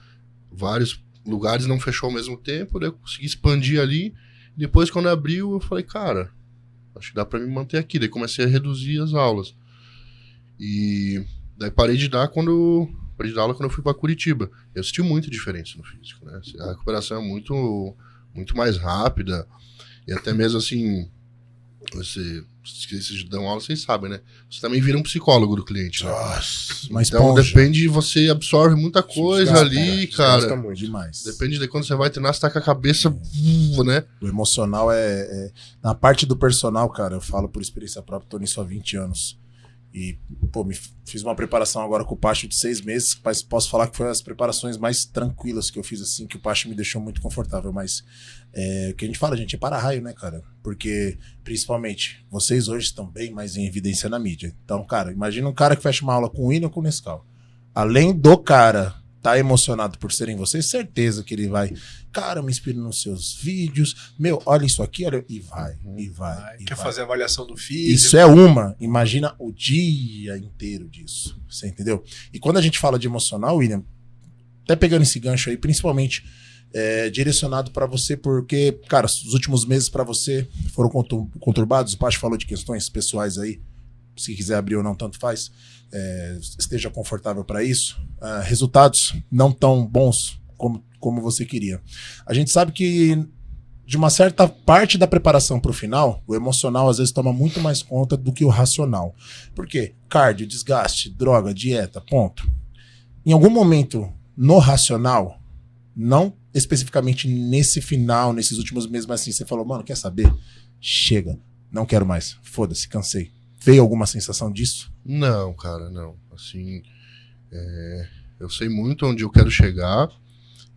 vários lugares não fechou ao mesmo tempo, daí eu consegui expandir ali. Depois, quando abriu, eu falei, cara, acho que dá pra me manter aqui. Daí comecei a reduzir as aulas. E daí parei de dar aula quando eu fui pra Curitiba. Eu senti muita diferença no físico, né? A recuperação é muito, muito mais rápida. E até mesmo assim, vocês dão aula, vocês sabem, né? Você também vira um psicólogo do cliente, né? Nossa, mas então depende, você absorve muita coisa ali, cara. Muito demais. Depende de quando você vai treinar, você tá com a cabeça, né? O emocional na parte do personal, cara, eu falo por experiência própria, tô nisso há 20 anos. E, pô, fiz uma preparação agora com o Pacho de 6 meses, mas posso falar que foi as preparações mais tranquilas que eu fiz, assim, que o Pacho me deixou muito confortável. Mas o que a gente fala, gente, é para-raio, né, cara? Porque, principalmente, vocês hoje estão bem mais em evidência na mídia. Então, cara, imagina um cara que fecha uma aula com o William ou com o Nescau. Além do cara tá emocionado por serem vocês, certeza que ele vai, cara, eu me inspiro nos seus vídeos, meu, olha isso aqui, olha, e vai. Quer fazer avaliação do físico. Isso imagina o dia inteiro disso, você entendeu? E quando a gente fala de emocional, William, até pegando esse gancho aí, principalmente direcionado pra você, porque, cara, os últimos meses pra você foram conturbados, o Pacho falou de questões pessoais aí, se quiser abrir ou não, tanto faz, esteja confortável para isso, resultados não tão bons como você queria. A gente sabe que de uma certa parte da preparação para o final, o emocional às vezes toma muito mais conta do que o racional. Por quê? Cardio, desgaste, droga, dieta, ponto. Em algum momento no racional, não especificamente nesse final, nesses últimos meses, mas assim, você falou, mano, quer saber? Chega, não quero mais, foda-se, cansei. Veio alguma sensação disso? Não, cara, não. Assim, eu sei muito onde eu quero chegar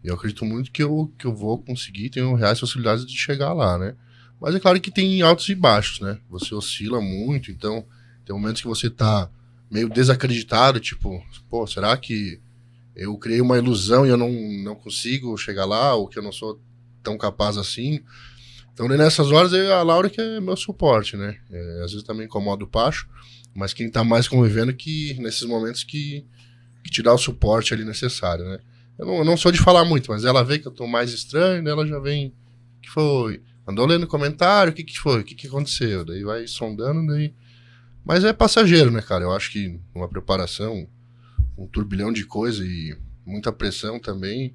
e eu acredito muito que eu vou conseguir, tenho reais possibilidades de chegar lá, né? Mas é claro que tem altos e baixos, né? Você oscila muito, então tem momentos que você tá meio desacreditado, tipo, pô, será que eu criei uma ilusão e eu não consigo chegar lá, ou que eu não sou tão capaz assim? Então, nessas horas, a Laura que é meu suporte, né? Às vezes também incomoda o Pacho, mas quem tá mais convivendo que nesses momentos que te dá o suporte ali necessário, né? Eu não sou de falar muito, mas ela vê que eu tô mais estranho, né? Ela já vem, o que foi? Andou lendo comentário, o que foi? O que aconteceu? Daí vai sondando, daí... Mas é passageiro, né, cara? Eu acho que uma preparação, um turbilhão de coisa e muita pressão também,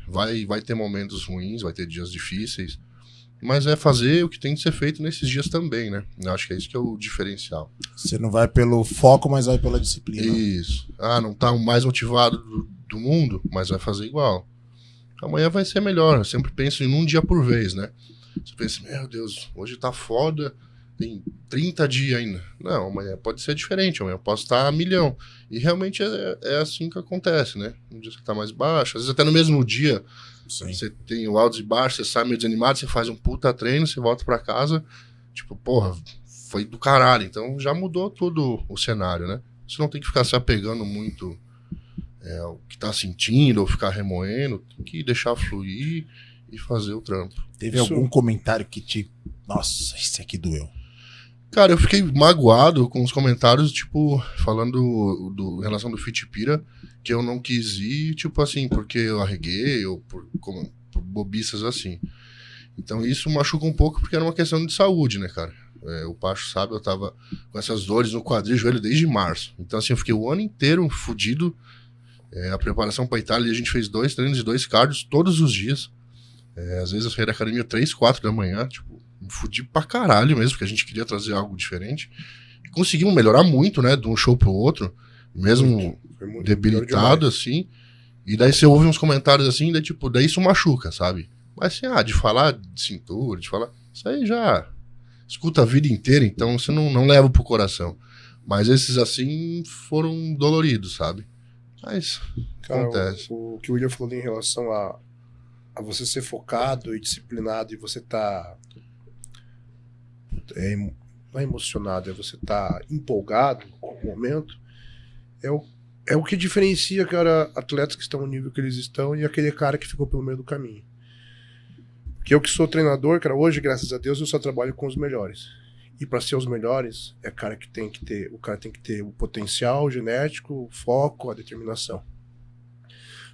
vai ter momentos ruins, vai ter dias difíceis, mas é fazer o que tem que ser feito nesses dias também, né? Eu acho que é isso que é o diferencial. Você não vai pelo foco, mas vai pela disciplina. Isso. Não tá o mais motivado do mundo, mas vai fazer igual. Amanhã vai ser melhor. Eu sempre penso em um dia por vez, né? Você pensa, meu Deus, hoje tá foda, tem 30 dias ainda. Não, amanhã pode ser diferente, amanhã eu posso estar a milhão. E realmente é assim que acontece, né? Um dia você tá mais baixo, às vezes até no mesmo dia. Sim. Você tem o altos e baixos, você sai meio desanimado, você faz um puta treino, você volta pra casa, tipo, porra, foi do caralho. Então já mudou todo o cenário, né? Você não tem que ficar se apegando muito ao que tá sentindo ou ficar remoendo, tem que deixar fluir e fazer o trampo. Teve algum comentário que te... Nossa, esse aqui doeu. Cara, eu fiquei magoado com os comentários, tipo, falando em relação do Fitipira, que eu não quis ir, tipo assim, porque eu arreguei ou por bobiças assim. Então isso machuca um pouco porque era uma questão de saúde, né, cara? O Pacho sabe, eu tava com essas dores no quadril e joelho desde março. Então assim, eu fiquei o ano inteiro fudido. A preparação pra Itália, a gente fez 2 treinos e 2 cardios todos os dias. Às vezes eu saí da academia 3, 4 da manhã, tipo, me fudi pra caralho mesmo, porque a gente queria trazer algo diferente. E conseguimos melhorar muito, né, de um show pro outro, mesmo muito debilitado, assim. E daí você ouve uns comentários assim, daí tipo, daí isso machuca, sabe? Mas assim, de falar de cintura, de falar... Isso aí já escuta a vida inteira, então você não leva pro coração. Mas esses assim foram doloridos, sabe? Mas cara, acontece. O que o William falou em relação a você ser focado e disciplinado e você tá não é emocionado, você tá empolgado com o momento, é o que diferencia, cara, atletas que estão no nível que eles estão e aquele cara que ficou pelo meio do caminho. Porque eu que sou treinador, cara, hoje, graças a Deus, eu só trabalho com os melhores. E para ser os melhores, o cara tem que ter o potencial genético, o foco, a determinação.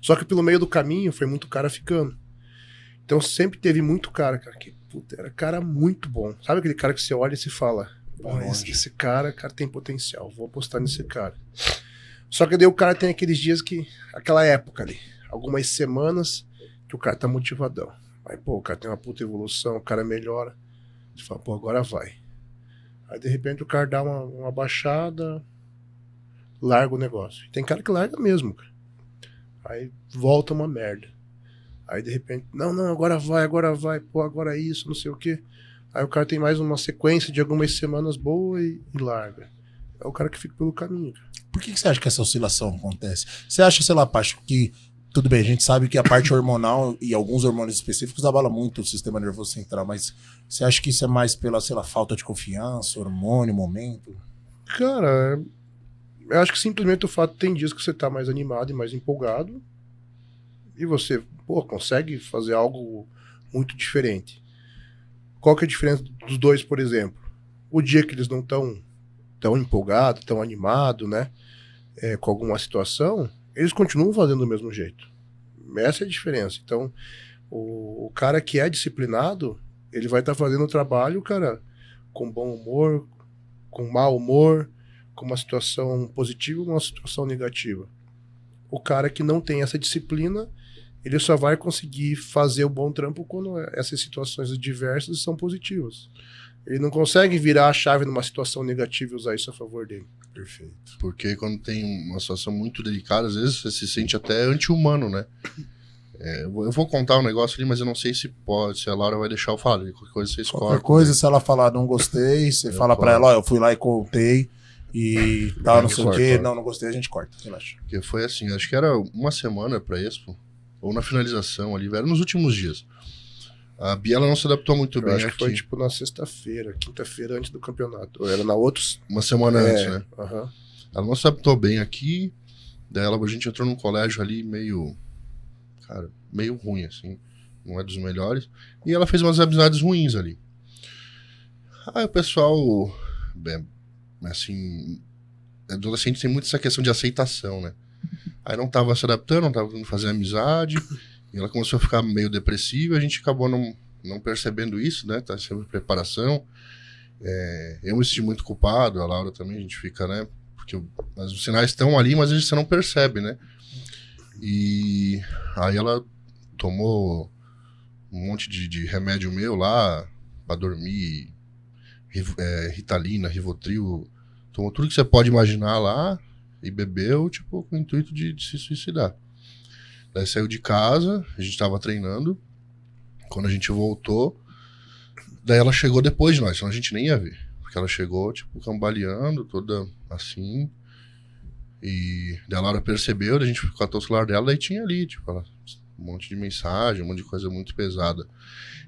Só que pelo meio do caminho foi muito cara ficando. Então sempre teve muito cara que puta, era cara muito bom. Sabe aquele cara que você olha e se fala, esse cara tem potencial, vou apostar nesse cara. Só que daí o cara tem aqueles dias que, aquela época ali, algumas semanas que o cara tá motivadão. Aí, pô, o cara tem uma puta evolução, o cara melhora. Você fala, pô, agora vai. Aí de repente o cara dá uma baixada, larga o negócio. Tem cara que larga mesmo, cara. Aí volta uma merda. Aí de repente, não, agora vai, pô, agora é isso, não sei o quê. Aí o cara tem mais uma sequência de algumas semanas boa e larga. É o cara que fica pelo caminho. Por que você acha que essa oscilação acontece? Você acha, sei lá, Pacho, que tudo bem, a gente sabe que a parte hormonal e alguns hormônios específicos abala muito o sistema nervoso central, mas você acha que isso é mais pela, sei lá, falta de confiança, hormônio, momento? Cara, eu acho que simplesmente o fato tem dias que você tá mais animado e mais empolgado e você, pô, consegue fazer algo muito diferente. Qual que é a diferença dos dois, por exemplo? O dia que eles não estão tão empolgados, tão animados, né, com alguma situação, eles continuam fazendo do mesmo jeito. Essa é a diferença. Então, o cara que é disciplinado, ele vai estar fazendo o trabalho, cara, com bom humor, com mau humor, com uma situação positiva ou uma situação negativa. O cara que não tem essa disciplina, ele só vai conseguir fazer o bom trampo quando essas situações adversas são positivas. Ele não consegue virar a chave numa situação negativa e usar isso a favor dele. Perfeito. Porque quando tem uma situação muito delicada, às vezes você se sente até anti-humano, né? Eu vou contar um negócio ali, mas eu não sei se pode, se a Laura vai deixar eu falar. Qualquer coisa você escolhe. Qualquer coisa, se ela falar não gostei, você fala pra ela, ó, eu fui lá e contei e tal, não sei o quê. Não gostei, a gente corta, relaxa. Porque foi assim, acho que era uma semana pra Expo, ou na finalização ali, era nos últimos dias. A Bia ela não se adaptou muito bem acho aqui. Que foi tipo na sexta-feira, quinta-feira antes do campeonato. Ou era na outra. Uma semana antes, né? Uhum. Ela não se adaptou bem aqui. Daí a gente entrou num colégio ali meio ruim, assim. Não é dos melhores. E ela fez umas amizades ruins ali. Aí o pessoal, assim, adolescente tem muito essa questão de aceitação, né? Aí não tava se adaptando, não tava conseguindo fazer amizade. E ela começou a ficar meio depressiva, a gente acabou não percebendo isso, né? Tá sempre preparação. Eu me senti muito culpado, a Laura também, a gente fica, né? Porque os sinais estão ali, mas você não percebe, né? E aí ela tomou um monte de remédio meu lá pra dormir, Ritalina, Rivotril, tomou tudo que você pode imaginar lá e bebeu, tipo, com o intuito de se suicidar. Daí saiu de casa, a gente tava treinando. Quando a gente voltou, daí ela chegou depois de nós, senão a gente nem ia ver. Porque ela chegou, tipo, cambaleando, toda assim. E daí a Laura percebeu, daí a gente catou o celular dela, daí tinha ali, tipo, um monte de mensagem, um monte de coisa muito pesada.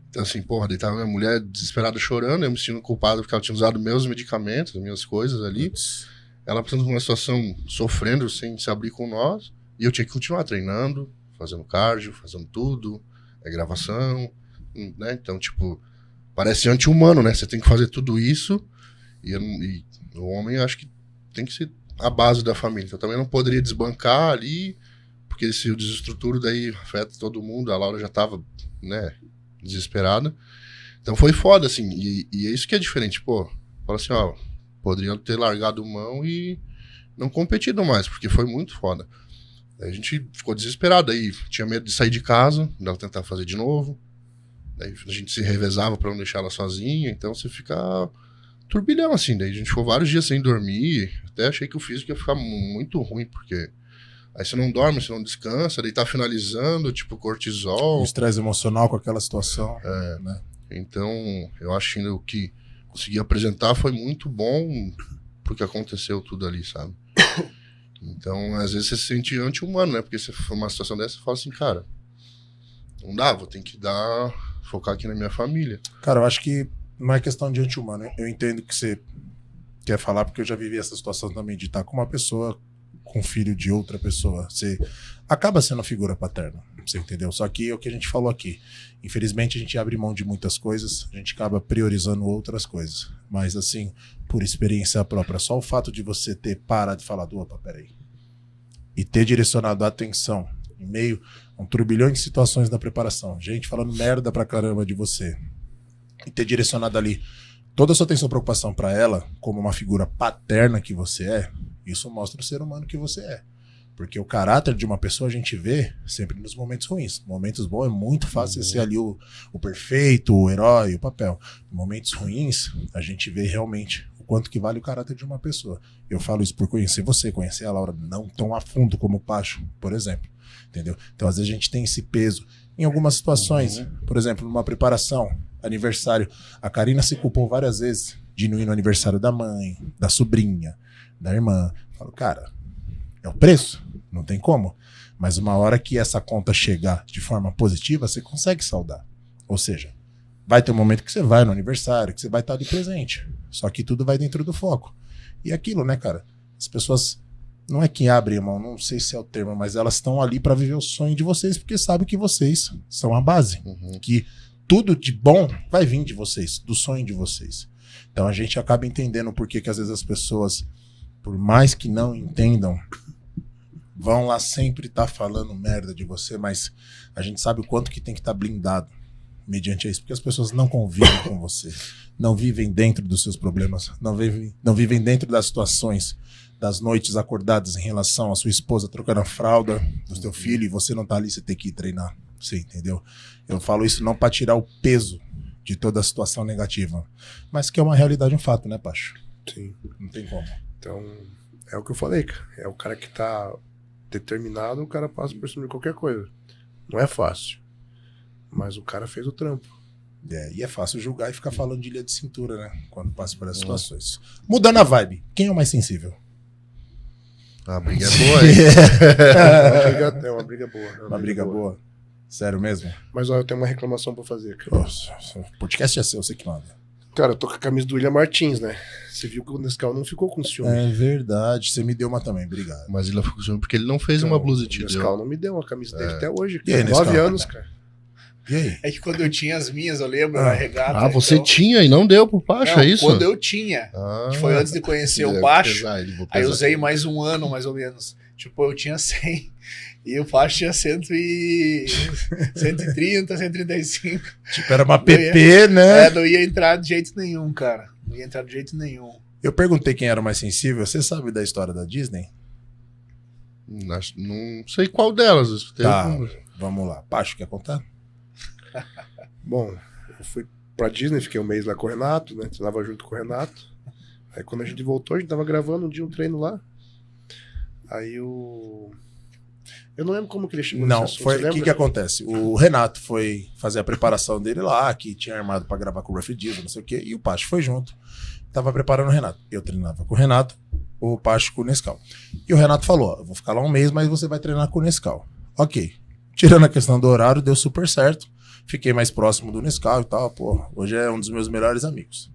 Então assim, porra, daí tava minha mulher desesperada chorando, eu me sentindo culpado porque ela tinha usado meus medicamentos, as minhas coisas ali. Ela passando por uma situação, sofrendo, sem se abrir com nós. E eu tinha que continuar treinando, fazendo cardio, fazendo tudo, gravação, né? Então, tipo, parece anti-humano, né? Você tem que fazer tudo isso e o homem, eu acho que tem que ser a base da família. Então, eu também não poderia desbancar ali, porque se o desestruturo daí afeta todo mundo, a Laura já tava, né, desesperada. Então, foi foda, assim, e é isso que é diferente, pô. Fala assim, ó, poderia ter largado mão e não competido mais, porque foi muito foda. Daí a gente ficou desesperado, aí tinha medo de sair de casa, dela tentar fazer de novo. Daí a gente se revezava pra não deixar ela sozinha, então você fica turbilhão assim. Daí a gente ficou vários dias sem dormir, até achei que o físico ia ficar muito ruim, porque aí você não dorme, você não descansa, daí tá finalizando, tipo cortisol. O estresse emocional com aquela situação. Né? Então eu acho que o que consegui apresentar foi muito bom, porque aconteceu tudo ali, sabe? Então, às vezes você se sente anti-humano, né? Porque se for uma situação dessa, você fala assim, cara, não dá, vou ter que focar aqui na minha família. Cara, eu acho que não é questão de anti-humano. Eu entendo que você quer falar, porque eu já vivi essa situação também de estar com uma pessoa, com filho de outra pessoa. Você acaba sendo a figura paterna, você entendeu? Só que é o que a gente falou aqui. Infelizmente, a gente abre mão de muitas coisas, a gente acaba priorizando outras coisas. Mas, assim, por experiência própria, só o fato de você ter parado de falar opa, peraí, e ter direcionado a atenção em meio a um turbilhão de situações na preparação, gente falando merda pra caramba de você, e ter direcionado ali toda a sua atenção e preocupação pra ela, como uma figura paterna que você é, isso mostra o ser humano que você é. Porque o caráter de uma pessoa a gente vê sempre nos momentos ruins. Momentos bons é muito fácil ser ali o perfeito, o herói, o papel. Momentos ruins, a gente vê realmente o quanto que vale o caráter de uma pessoa. Eu falo isso por conhecer você, conhecer a Laura não tão a fundo como o Pacho, por exemplo. Entendeu? Então, às vezes, a gente tem esse peso. Em algumas situações, por exemplo, numa preparação, aniversário, a Karina se culpou várias vezes de não ir no aniversário da mãe, da sobrinha, da irmã. Eu falo, cara, é o preço, não tem como. Mas uma hora que essa conta chegar de forma positiva, você consegue saldar. Ou seja, vai ter um momento que você vai no aniversário, que você vai estar ali presente. Só que tudo vai dentro do foco. E aquilo, né, cara? As pessoas, não é que abrem mão, não sei se é o termo, mas elas estão ali para viver o sonho de vocês, porque sabem que vocês são a base. Que tudo de bom vai vir de vocês, do sonho de vocês. Então a gente acaba entendendo por que às vezes as pessoas, por mais que não entendam, vão lá sempre estar falando merda de você, mas a gente sabe o quanto que tem que estar blindado mediante isso, porque as pessoas não convivem com você, não vivem dentro dos seus problemas, não vivem dentro das situações, das noites acordadas em relação à sua esposa trocando a fralda do seu filho e você não tá ali, você tem que ir treinar, você entendeu? Eu falo isso não para tirar o peso de toda a situação negativa, mas que é uma realidade, um fato, né, Pacho? Sim. Não tem como. Então, é o que eu falei, cara. É o cara que tá determinado, o cara passa por cima de qualquer coisa. Não é fácil. Mas o cara fez o trampo. E é fácil julgar e ficar falando de ilha de cintura, né? Quando passa por essas situações. Mudando a vibe, quem é o mais sensível? A briga é boa, hein? É uma briga boa. Uma briga boa. Sério mesmo? Mas ó, eu tenho uma reclamação pra fazer, cara. Nossa, o podcast é seu, você que manda. Cara, eu tô com a camisa do William Martins, né? Você viu que o Nescau não ficou com ciúme. É verdade, você me deu uma também, obrigado. Mas ele ficou com ciúme porque ele não fez uma blusa e te O Nescau deu. não me deu uma camisa dele até hoje. E aí, 9 Nescau? anos, cara. E aí? É que quando eu tinha as minhas, eu lembro, na regata. Ah, você então... tinha e não deu pro Pacho, Não, é isso? quando eu tinha. Ah, Que foi antes de conhecer o deve Pacho. pesar, ele vou Aí eu pesar. usei mais um ano, mais ou menos. Tipo, eu tinha 100. E o Pacho tinha 130, 135. Tipo, era uma PP, né? Não ia entrar de jeito nenhum, cara. Não ia entrar de jeito nenhum. Eu perguntei quem era o mais sensível. Você sabe da história da Disney? Não sei qual delas. Eu escutei Tá, algumas. vamos lá. Pacho, quer contar? Bom, eu fui pra Disney, fiquei um mês lá com o Renato, né? Treinava junto com o Renato. Aí quando a gente voltou, a gente tava gravando um dia um treino lá. Aí eu não lembro como que ele chegou Não, nesse assunto, foi você o que lembra? acontece. O Renato foi fazer a preparação dele lá, que tinha armado pra gravar com o Ruff Diesel, não sei o quê, e o Pacho foi junto. Tava preparando o Renato. Eu treinava com o Renato, o Pacho com o Nescau. E o Renato falou, ó, eu vou ficar lá um mês, mas você vai treinar com o Nescau. Ok. Tirando a questão do horário, deu super certo. Fiquei mais próximo do Nescau e tal. Pô, hoje é um dos meus melhores amigos.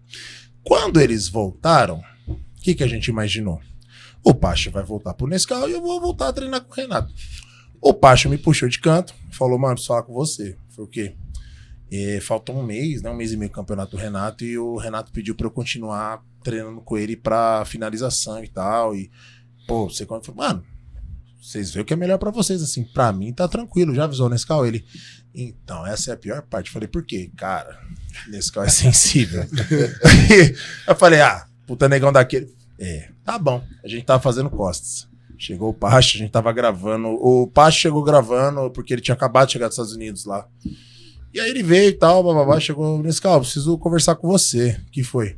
Quando eles voltaram, o que a gente imaginou? O Pacho vai voltar pro Nescau e eu vou voltar a treinar com o Renato. O Pacho me puxou de canto, falou, mano, preciso falar com você. Foi o quê? Faltou um mês, né? Um mês e meio do campeonato do Renato, e o Renato pediu pra eu continuar treinando com ele pra finalização e tal. E, pô, você quando falou, mano, vocês veem o que é melhor pra vocês, assim, pra mim tá tranquilo, já avisou o Nescau? Ele, então, essa é a pior parte. Eu falei, por quê? Cara, Nescau é sensível. Eu falei, puta negão daquele. Tá bom, a gente tava fazendo costas. Chegou o Pacho, a gente tava gravando. O Pacho chegou gravando porque ele tinha acabado de chegar dos Estados Unidos lá. E aí ele veio e tal, bababá, chegou nesse carro, preciso conversar com você. O que foi?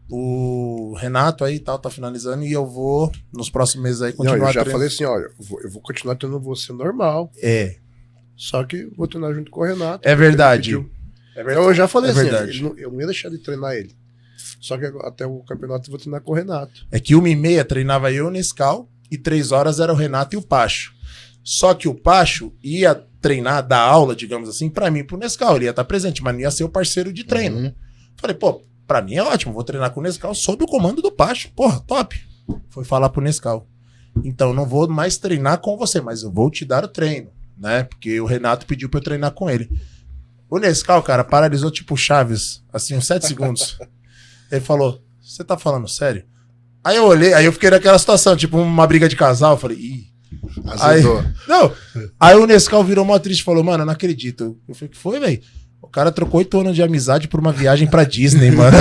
O Renato aí tal, tá finalizando e eu vou, nos próximos meses aí, continuar Não, eu já treinando. falei assim, olha, eu vou continuar treinando você normal. Só que vou treinar junto com o Renato. É verdade. Ele pediu. Então eu já falei assim, verdade. eu não ia deixar de treinar ele. Só que até o campeonato eu vou treinar com o Renato. É que 1h30 treinava eu, o Nescau, e 3 horas era o Renato e o Pacho. Só que o Pacho ia treinar, dar aula, digamos assim, pra mim e pro Nescau. Ele ia estar presente, mas não ia ser o parceiro de treino. Falei, pô, pra mim é ótimo, vou treinar com o Nescau sob o comando do Pacho. Porra, top. Foi falar pro Nescau. Então, não vou mais treinar com você, mas eu vou te dar o treino, né? Porque o Renato pediu pra eu treinar com ele. O Nescau, cara, paralisou tipo Chaves, assim, uns 7 segundos. Ele falou, você tá falando sério? Aí eu olhei, aí eu fiquei naquela situação, tipo uma briga de casal. Eu falei, Aí, Azedou. não, aí o Nescau virou mó triste e falou, mano, eu não acredito. Eu falei, que foi, velho? O cara trocou 8 anos de amizade por uma viagem pra Disney, mano.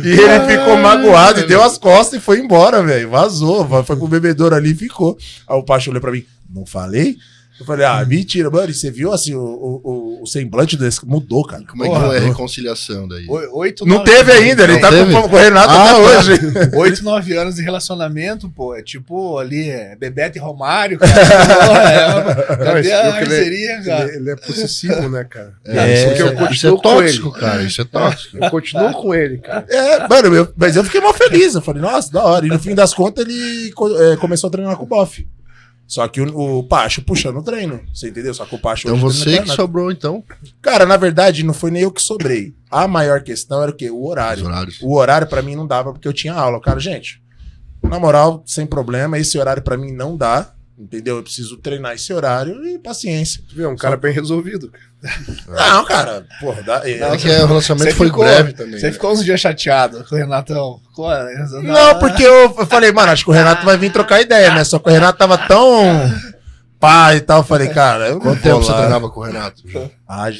E ele ficou magoado e deu as costas e foi embora, velho. Vazou, foi pro bebedouro ali e ficou. Aí o Pacho olhou pra mim, não falei? Eu falei, mentira, mano. E você viu assim, o semblante desse mudou, cara. Como é que foi a reconciliação daí? Não teve ainda, ele tá com o Renato até hoje. 8, 9 anos de relacionamento, pô. É tipo ali, Bebeto e Romário, cara. Cadê a parceria, cara? Ele é possessivo, né, cara? Porque eu isso é continuo com tóxico, ele. cara. Isso é tóxico. Eu continuo com ele, cara. Mano, mas eu fiquei mó feliz. Eu falei, nossa, da hora. E no fim das contas, ele começou a treinar com o Boff. Só que o Pacho puxando o treino, você entendeu? Só que o Pacho... Então hoje você que sobrou, então. Cara, na verdade, não foi nem eu que sobrei. A maior questão era o quê? O horário. Os horários. O horário pra mim não dava porque eu tinha aula. Cara, gente, na moral, sem problema, esse horário pra mim não dá. Entendeu? Eu preciso treinar esse horário e paciência. Tu vê, é um cara bem resolvido. Não, cara, porra, É que o relacionamento foi breve também. Você ficou uns dias chateado com o Renatão. Não, porque eu falei, mano, acho que o Renato vai vir trocar ideia, né? Só que o Renato tava tão pá e tal. Eu falei, cara, eu Quanto tempo você treinava com o Renato?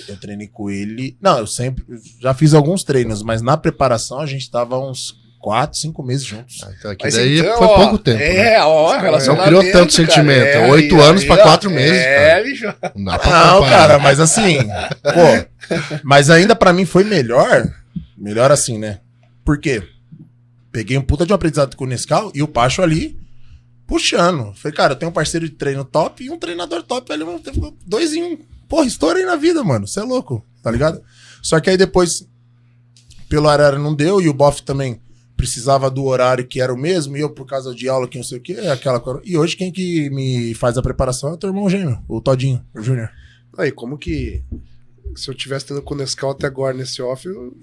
Eu treinei com ele. Não, eu sempre já fiz alguns treinos, mas na preparação a gente tava uns 4, 5 meses juntos. Então aqui daí foi pouco tempo. Relacionamento. Não criou tanto sentimento. 8 anos pra 4 meses. Bicho. Não dá pra Não, comparar. cara, mas assim, pô, mas ainda pra mim foi melhor assim, né? Por quê? Peguei um puta de um aprendizado com o Nescau e o Pacho ali puxando. Falei, cara, eu tenho um parceiro de treino top e um treinador top, ali, 2 em 1. Porra, estourei na vida, mano, você é louco, tá ligado? Só que aí depois, pelo horário não deu e o Boff também precisava do horário que era o mesmo, e eu por causa de aula que não sei o que, aquela coisa. E hoje quem que me faz a preparação é o teu irmão gêmeo, o Todinho, o Júnior. Aí, como que se eu tivesse tendo com o Nescau até agora nesse off, eu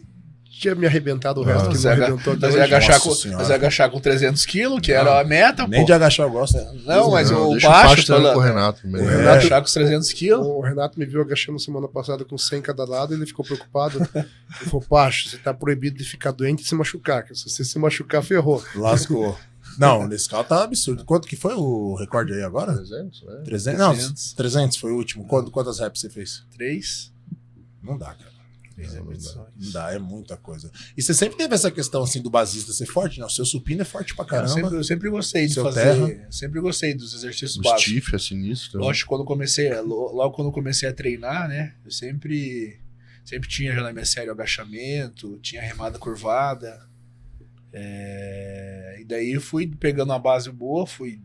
tinha me arrebentado o resto que não arrebentou até Nós ia hoje. agachar com 300 quilos, que era a meta, Nem pô. de agachar eu gosto. Não, mas Não, o deixa o Pacho Pacho treinando falando. com o Renato. O mesmo. Renato agachar com os 300 quilos. O Renato me viu agachando semana passada com 100 cada lado e ele ficou preocupado. Ele falou, Pacho, você tá proibido de ficar doente e se machucar. Que se você se machucar, ferrou. Lascou. Não, nesse carro tá absurdo. Quanto que foi o recorde aí agora? 300, né? 300? Não, 300 foi o último. Quantas reps você fez? 3. Não dá, cara. 3 repetições. Não dá, é muita coisa. E você sempre teve essa questão assim do basista ser forte? Não, seu supino é forte pra caramba. Eu sempre gostei de Seu fazer. terra. Sempre gostei dos exercícios O básicos. stiff é sinistro. Lógico, logo quando eu comecei a treinar, né? Eu sempre tinha já na minha série o agachamento, tinha remada curvada. E daí eu fui pegando uma base boa, fui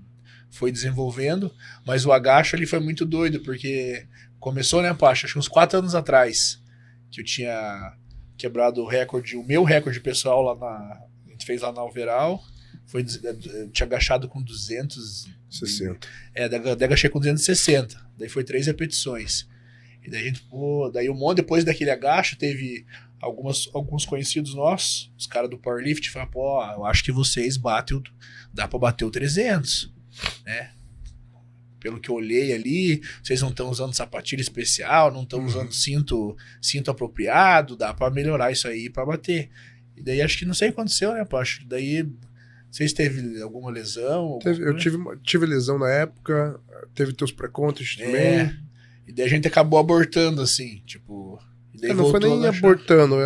desenvolvendo, mas o agacho ali foi muito doido, porque começou, né, Pacho? Acho que uns 4 anos atrás, que eu tinha quebrado o meu recorde pessoal lá a gente fez lá na Alveral, eu tinha agachado com 260. Daí agachei com 260, daí foi 3 repetições. E daí a gente, daí depois daquele agacho, teve alguns conhecidos nossos, os caras do Powerlift, falaram, eu acho que vocês dá pra bater o 300, né? Pelo que eu olhei ali, vocês não estão usando sapatilha especial, não estão usando cinto apropriado, dá pra melhorar isso aí pra bater. E daí acho que não sei o que aconteceu, né, Pacho? Daí, vocês teve alguma lesão? Eu tive lesão na época, teve teus pré-contas também. E daí a gente acabou abortando, assim, tipo... E daí Não foi nem abortando,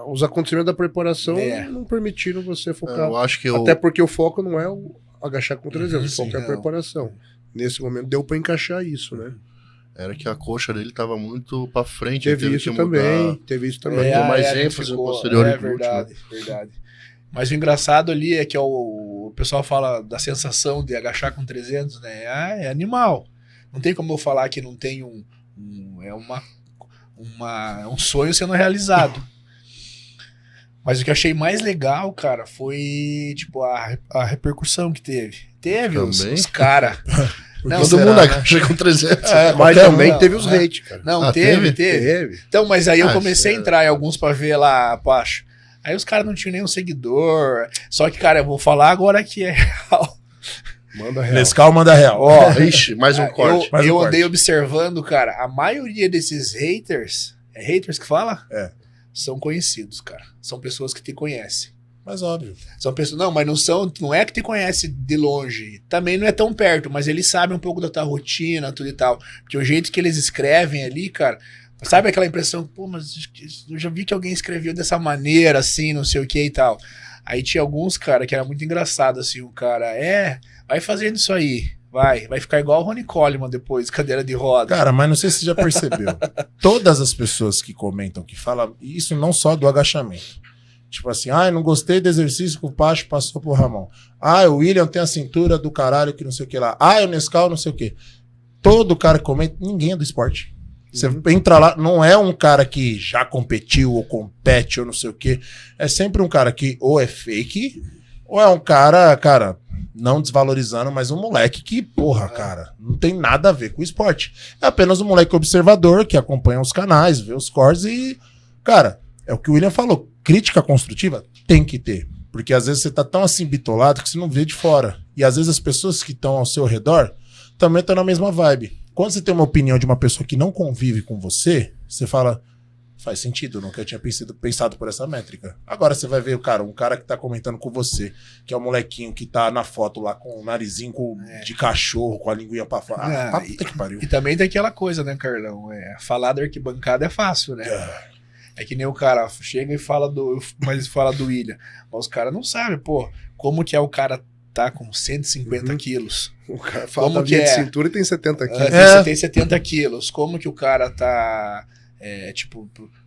os acontecimentos da preparação não permitiram você focar. Eu acho que Até porque o foco não é o agachar com 300, o foco é a não. preparação. Nesse momento deu pra encaixar isso, né? era que a coxa dele tava muito pra frente. Teve isso também. Deu mais ênfase no posterior e glúteo, verdade, verdade. Mas o engraçado ali é que o pessoal fala da sensação de agachar com 300, né? É animal. Não tem como eu falar que não tem um sonho sendo realizado. Mas o que eu achei mais legal, cara, foi tipo a repercussão que teve. Teve os caras. Todo mundo agacha com 300. Mas também teve os hate, cara. Não, teve. Então, mas aí eu comecei a entrar em alguns pra ver lá abaixo. Aí os caras não tinham nenhum seguidor. Só que, cara, eu vou falar agora que é real. Manda real. Nescau manda real. Ó, ixi, mais um corte. Eu andei observando, cara, a maioria desses haters, é haters que fala? É. São conhecidos, cara. São pessoas que te conhecem. Mas óbvio. São pessoas, não, mas não é que te conhece de longe, também não é tão perto, mas eles sabem um pouco da tua rotina, tudo e tal. Porque o jeito que eles escrevem ali, cara, sabe aquela impressão, pô, mas eu já vi que alguém escreveu dessa maneira, assim, não sei o que e tal. Aí tinha alguns, cara, que era muito engraçado, assim, o cara, vai fazendo isso aí, vai ficar igual o Ronnie Coleman depois, cadeira de roda. Cara, mas não sei se você já percebeu. Todas as pessoas que comentam, que falam, isso não só do agachamento. Tipo assim, não gostei do exercício que o Pacho passou pro Ramon. O William tem a cintura do caralho que não sei o que lá. O Nescau não sei o que. Todo cara que comenta, ninguém é do esporte. Você entra lá, não é um cara que já competiu ou compete ou não sei o que. É sempre um cara que ou é fake, ou é um cara, não desvalorizando, mas um moleque que, porra, cara, não tem nada a ver com o esporte. É apenas um moleque observador que acompanha os canais, vê os cortes e, cara, é o que o William falou. Crítica construtiva tem que ter. Porque às vezes você tá tão assim bitolado que você não vê de fora. E às vezes as pessoas que estão ao seu redor também estão na mesma vibe. Quando você tem uma opinião de uma pessoa que não convive com você, você fala, faz sentido, nunca tinha pensado por essa métrica. Agora você vai ver, um cara que tá comentando com você, que é o molequinho que tá na foto lá com o narizinho de cachorro, com a linguinha pra fora. Puta que pariu. E também tem aquela coisa, né, Carlão? Falar da arquibancada é fácil, né? É que nem o cara chega e fala do William. Mas os caras não sabem, pô, como que é o cara tá com 150 quilos. O cara fala como que de cintura e tem 70 quilos. Tem 70 quilos. Como que o cara tá...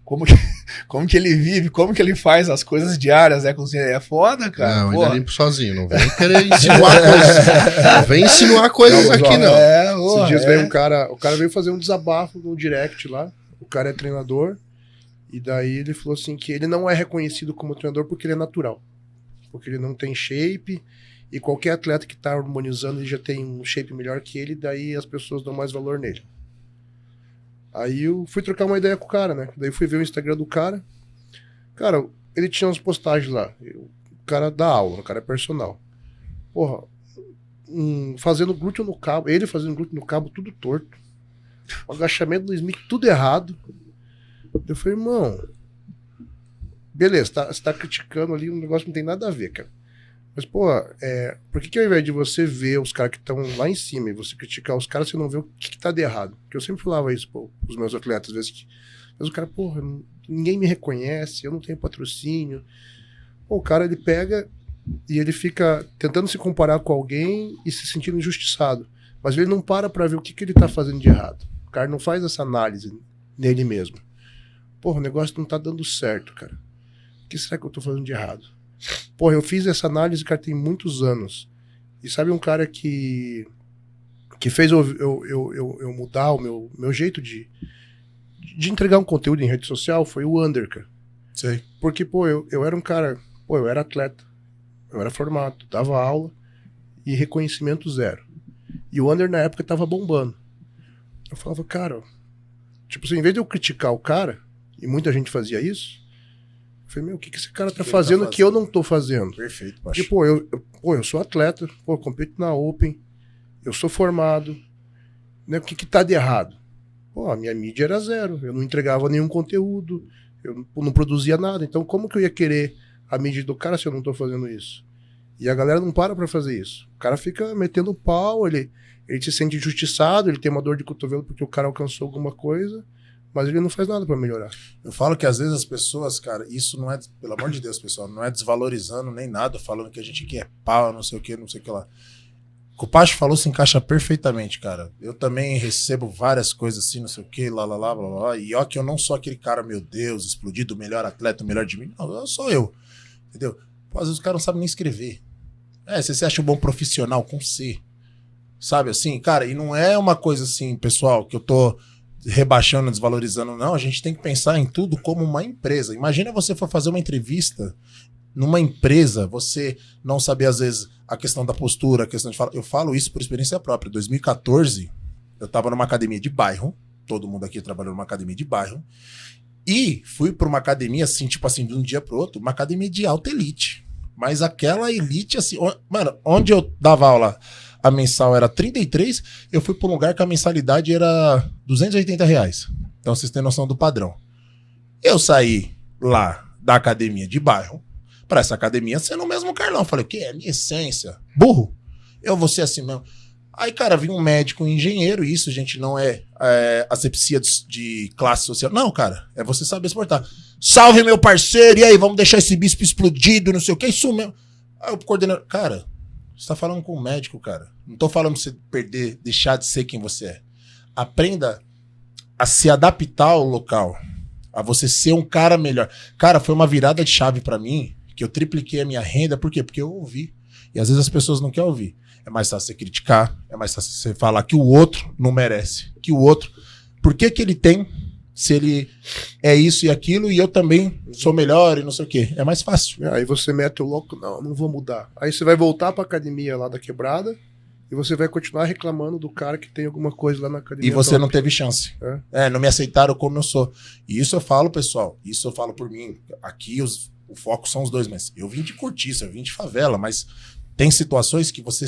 como que ele vive, como que ele faz as coisas diárias, né? É foda, cara. Não, ainda limpo sozinho. Não vem querer insinuar coisas. Não vem insinuar coisas aqui, não. Esses dias veio o cara veio fazer um desabafo no direct lá. O cara é treinador. E daí ele falou assim que ele não é reconhecido como treinador porque ele é natural. Porque ele não tem shape. E qualquer atleta que tá harmonizando, ele já tem um shape melhor que ele. Daí as pessoas dão mais valor nele. Aí eu fui trocar uma ideia com o cara, né? Daí fui ver o Instagram do cara. Cara, ele tinha umas postagens lá. O cara dá aula, o cara é personal. Porra, fazendo glúteo no cabo. Ele fazendo glúteo no cabo, tudo torto. O agachamento do Smith, tudo errado. Eu falei, irmão, beleza, você tá criticando ali um negócio que não tem nada a ver, cara. Mas, pô, por que ao invés de você ver os caras que estão lá em cima e você criticar os caras, você não vê o que tá de errado? Porque eu sempre falava isso, pô, pros meus atletas, às vezes, mas o cara, porra, ninguém me reconhece, eu não tenho patrocínio. Pô, o cara, ele pega e ele fica tentando se comparar com alguém e se sentindo injustiçado. Mas ele não para pra ver o que ele tá fazendo de errado. O cara não faz essa análise nele mesmo. Porra, o negócio não tá dando certo, cara. O que será que eu tô fazendo de errado? Porra, eu fiz essa análise, cara, tem muitos anos. E sabe um cara que fez eu mudar o meu jeito de entregar um conteúdo em rede social? Foi o Under, cara. Sei. Porque, pô, eu era um cara... Pô, eu era atleta. Eu era formado, dava aula e reconhecimento zero. E o Under, na época, tava bombando. Eu falava, cara... Tipo assim, em vez de eu criticar o cara... E muita gente fazia isso. Eu falei, o que esse cara tá fazendo que eu não tô fazendo? Perfeito, Porque, pô, eu sou atleta, pô, eu compito na Open, eu sou formado, né? O que tá de errado? Pô, a minha mídia era zero, eu não entregava nenhum conteúdo, eu não produzia nada, então como que eu ia querer a mídia do cara se eu não tô fazendo isso? E a galera não para pra fazer isso. O cara fica metendo pau, ele se sente injustiçado, ele tem uma dor de cotovelo porque o cara alcançou alguma coisa, mas ele não faz nada pra melhorar. Eu falo que às vezes as pessoas, cara, isso não é, pelo amor de Deus, pessoal, não é desvalorizando nem nada, falando que a gente aqui é pau, não sei o que lá. O que o Pacho falou se encaixa perfeitamente, cara. Eu também recebo várias coisas assim, não sei o que, lá, blá, blá. E ó que eu não sou aquele cara, meu Deus, explodido, o melhor atleta, o melhor de mim. Não, eu sou eu. Entendeu? Pô, às vezes os caras não sabem nem escrever. Se você acha um bom profissional com C. Sabe assim, cara, e não é uma coisa assim, pessoal, que eu tô rebaixando, desvalorizando, não. A gente tem que pensar em tudo como uma empresa. Imagina você for fazer uma entrevista numa empresa, você não saber, às vezes, a questão da postura, a questão de falar. Eu falo isso por experiência própria. Em 2014, eu tava numa academia de bairro, todo mundo aqui trabalhou numa academia de bairro, e fui pra uma academia, assim, tipo assim, de um dia pro outro, uma academia de alta elite. Mas aquela elite, assim, mano, onde eu dava aula, a mensal era 33, eu fui pra um lugar que a mensalidade era R$280. Então vocês têm noção do padrão. Eu saí lá da academia de bairro pra essa academia sendo o mesmo Carlão. Eu falei, o que? É minha essência. Burro. Eu vou ser assim mesmo. Aí, cara, vi um médico, um engenheiro, e isso, gente, não é asepsia de classe social. Não, cara, é você saber se portar. Salve, meu parceiro, e aí, vamos deixar esse bispo explodido, não sei o que, isso mesmo. Aí o coordenador, cara, você tá falando com um médico, cara. Não tô falando pra você perder, deixar de ser quem você é. Aprenda a se adaptar ao local, a você ser um cara melhor. Cara, foi uma virada de chave pra mim, que eu tripliquei a minha renda, por quê? Porque eu ouvi. E às vezes as pessoas não querem ouvir. É mais fácil você criticar, é mais fácil você falar que o outro não merece, que o outro... Por que que ele tem, se ele é isso e aquilo, e eu também sou melhor e não sei o quê? É mais fácil. Aí você mete o louco, não vou mudar. Aí você vai voltar pra academia lá da quebrada e você vai continuar reclamando do cara que tem alguma coisa lá na academia. E você top. não teve chance. Não me aceitaram como eu sou. E isso eu falo, pessoal, isso eu falo por mim. Aqui o foco são os dois, mas eu vim de cortiça, eu vim de favela, mas... Tem situações que você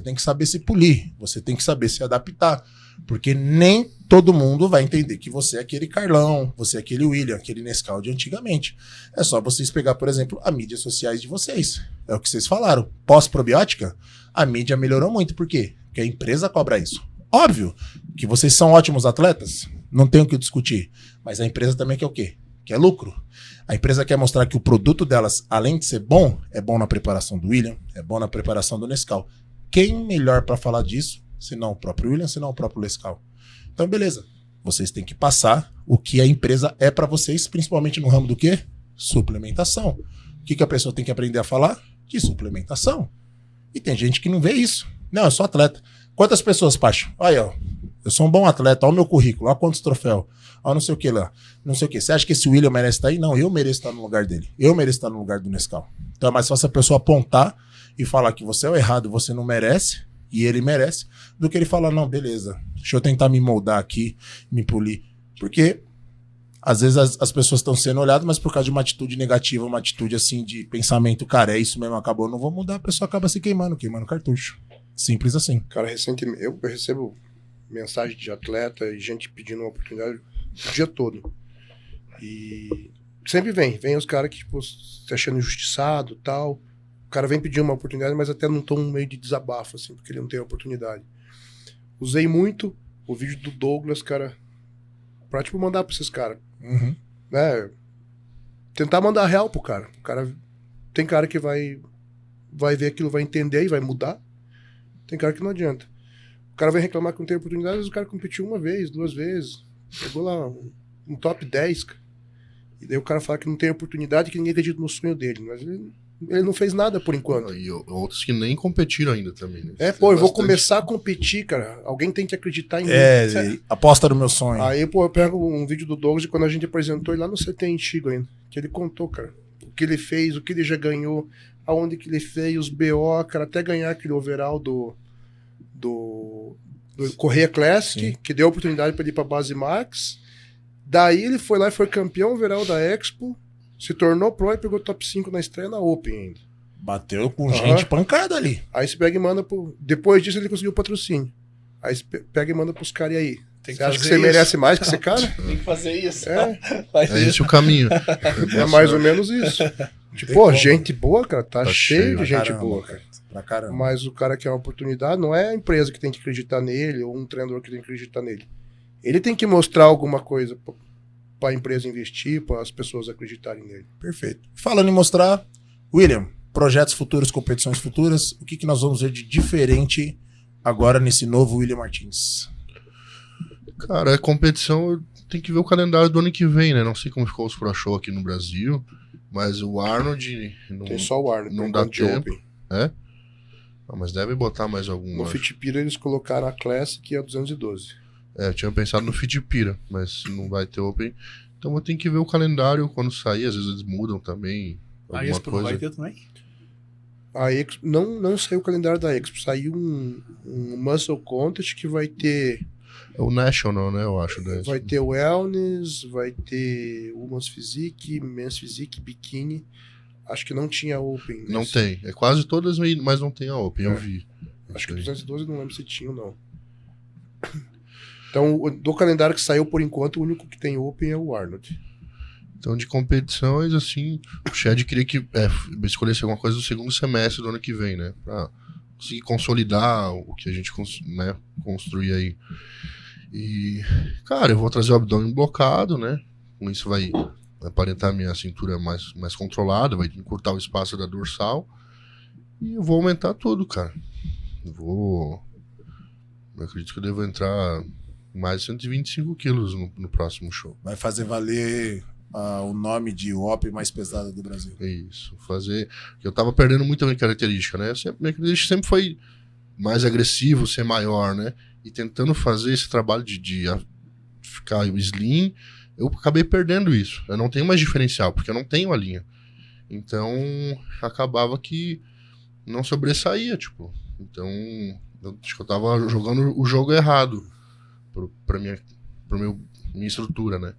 tem que saber se polir, você tem que saber se adaptar, porque nem todo mundo vai entender que você é aquele Carlão, você é aquele William, aquele Nescau de antigamente. É só vocês pegar, por exemplo, as mídias sociais de vocês. É o que vocês falaram. Pós-probiótica, a mídia melhorou muito. Por quê? Porque a empresa cobra isso. Óbvio que vocês são ótimos atletas, não tem o que discutir, mas a empresa também quer o quê? Quer lucro. A empresa quer mostrar que o produto delas, além de ser bom, é bom na preparação do William, é bom na preparação do Nescau. Quem melhor para falar disso, se não o próprio William, se não o próprio Nescau? Então, beleza. Vocês têm que passar o que a empresa é para vocês, principalmente no ramo do quê? Suplementação. O que a pessoa tem que aprender a falar? De suplementação. E tem gente que não vê isso. Não, eu sou atleta. Quantas pessoas, Pacho? Olha, ó, eu sou um bom atleta, olha o meu currículo, olha quantos troféus. Ó, não sei o que lá, não sei o que. Você acha que esse William merece estar aí? Não, eu mereço estar no lugar dele. Eu mereço estar no lugar do Nescau. Então é mais fácil a pessoa apontar e falar que você é o errado, você não merece, e ele merece, do que ele falar, não, beleza, deixa eu tentar me moldar aqui, me polir. Porque às vezes as pessoas estão sendo olhadas, mas por causa de uma atitude negativa, uma atitude assim de pensamento, cara, é isso mesmo, acabou, não vou mudar, a pessoa acaba se queimando cartucho. Simples assim. Cara, recentemente eu recebo mensagem de atleta e gente pedindo uma oportunidade o dia todo. E sempre vem os caras que, tipo, se achando injustiçado e tal. O cara vem pedir uma oportunidade, mas até num tom meio de desabafo, assim, porque ele não tem a oportunidade. Usei muito o vídeo do Douglas, cara, pra, tipo, mandar pra esses caras. Uhum. Né? Tentar mandar real pro cara. O cara. Tem cara que vai ver aquilo, vai entender e vai mudar. Tem cara que não adianta. O cara vem reclamar que não tem oportunidade, às vezes o cara competiu uma vez, 2 vezes. Pegou lá um top 10, cara. E daí o cara fala que não tem oportunidade, que ninguém acredita no sonho dele. Mas ele não fez nada por enquanto. E outros que nem competiram ainda também, né? Eu vou começar a competir, cara. Alguém tem que acreditar em mim. Aposta no meu sonho. Aí, eu pego um vídeo do Douglas de quando a gente apresentou ele lá no CT Antigo ainda. Que ele contou, cara. O que ele fez, o que ele já ganhou, aonde que ele fez, os BO, cara, até ganhar aquele overall do Correia Classic, sim, que deu a oportunidade para ele ir para Base Max. Daí ele foi lá e foi campeão overall da Expo, se tornou pro e pegou top 5 na estreia na Open ainda. Bateu com gente pancada ali. Aí você pega e manda pro... Depois disso ele conseguiu o patrocínio. Aí você pega e manda pros caras aí. Você acha que você merece mais que esse cara? Tem que fazer isso. É esse o caminho. É mais ou menos isso. Tipo, pô, gente boa, cara. Tá cheio de gente boa, cara. Pra caramba. Mas o cara quer uma oportunidade, não é a empresa que tem que acreditar nele ou um treinador que tem que acreditar nele. Ele tem que mostrar alguma coisa pra empresa investir, para as pessoas acreditarem nele. Perfeito. Falando em mostrar, William, projetos futuros, competições futuras, o que nós vamos ver de diferente agora nesse novo William Martins? Cara, a competição tem que ver o calendário do ano que vem, né? Não sei como ficou os Pro Show aqui no Brasil, mas o Arnold tem só o Arnold, não dá tempo. É? Ah, mas deve botar mais algum. No Fitpira eles colocaram a Classic e a 212. Eu tinha pensado no Fitpira, mas não vai ter Open. Então eu tenho que ver o calendário quando sair, às vezes eles mudam também. A Expo não vai ter também? A Expo, não saiu o calendário da Expo, saiu um Muscle Contest que vai ter... É o National, né, eu acho. Vai ter o Wellness, vai ter Women's Physique, Men's Physique, Bikini. Acho que não tinha Open. Não tem. É quase todas, mas não tem a Open, eu vi. Acho que 212 não lembro se tinha ou não. Então, do calendário que saiu por enquanto, o único que tem Open é o Arnold. Então, de competições, assim, o Shed queria que escolhesse alguma coisa do segundo semestre do ano que vem, né? Pra conseguir consolidar o que a gente né, construir aí. E, cara, eu vou trazer o abdômen blocado, né? Com isso vai aparentar minha cintura mais controlada, vai encurtar o espaço da dorsal. E eu vou aumentar tudo, cara. Eu acredito que eu devo entrar mais de 125 quilos no próximo show. Vai fazer valer o nome de OP mais pesado do Brasil. É isso. Fazer. Eu tava perdendo muito a minha característica, né? Minha característica sempre foi mais agressivo, ser maior, né? E tentando fazer esse trabalho de ficar slim, eu acabei perdendo isso. Eu não tenho mais diferencial, porque eu não tenho a linha. Então, acabava que não sobressaía, tipo. Então, acho que eu tava jogando o jogo errado pra minha estrutura, né?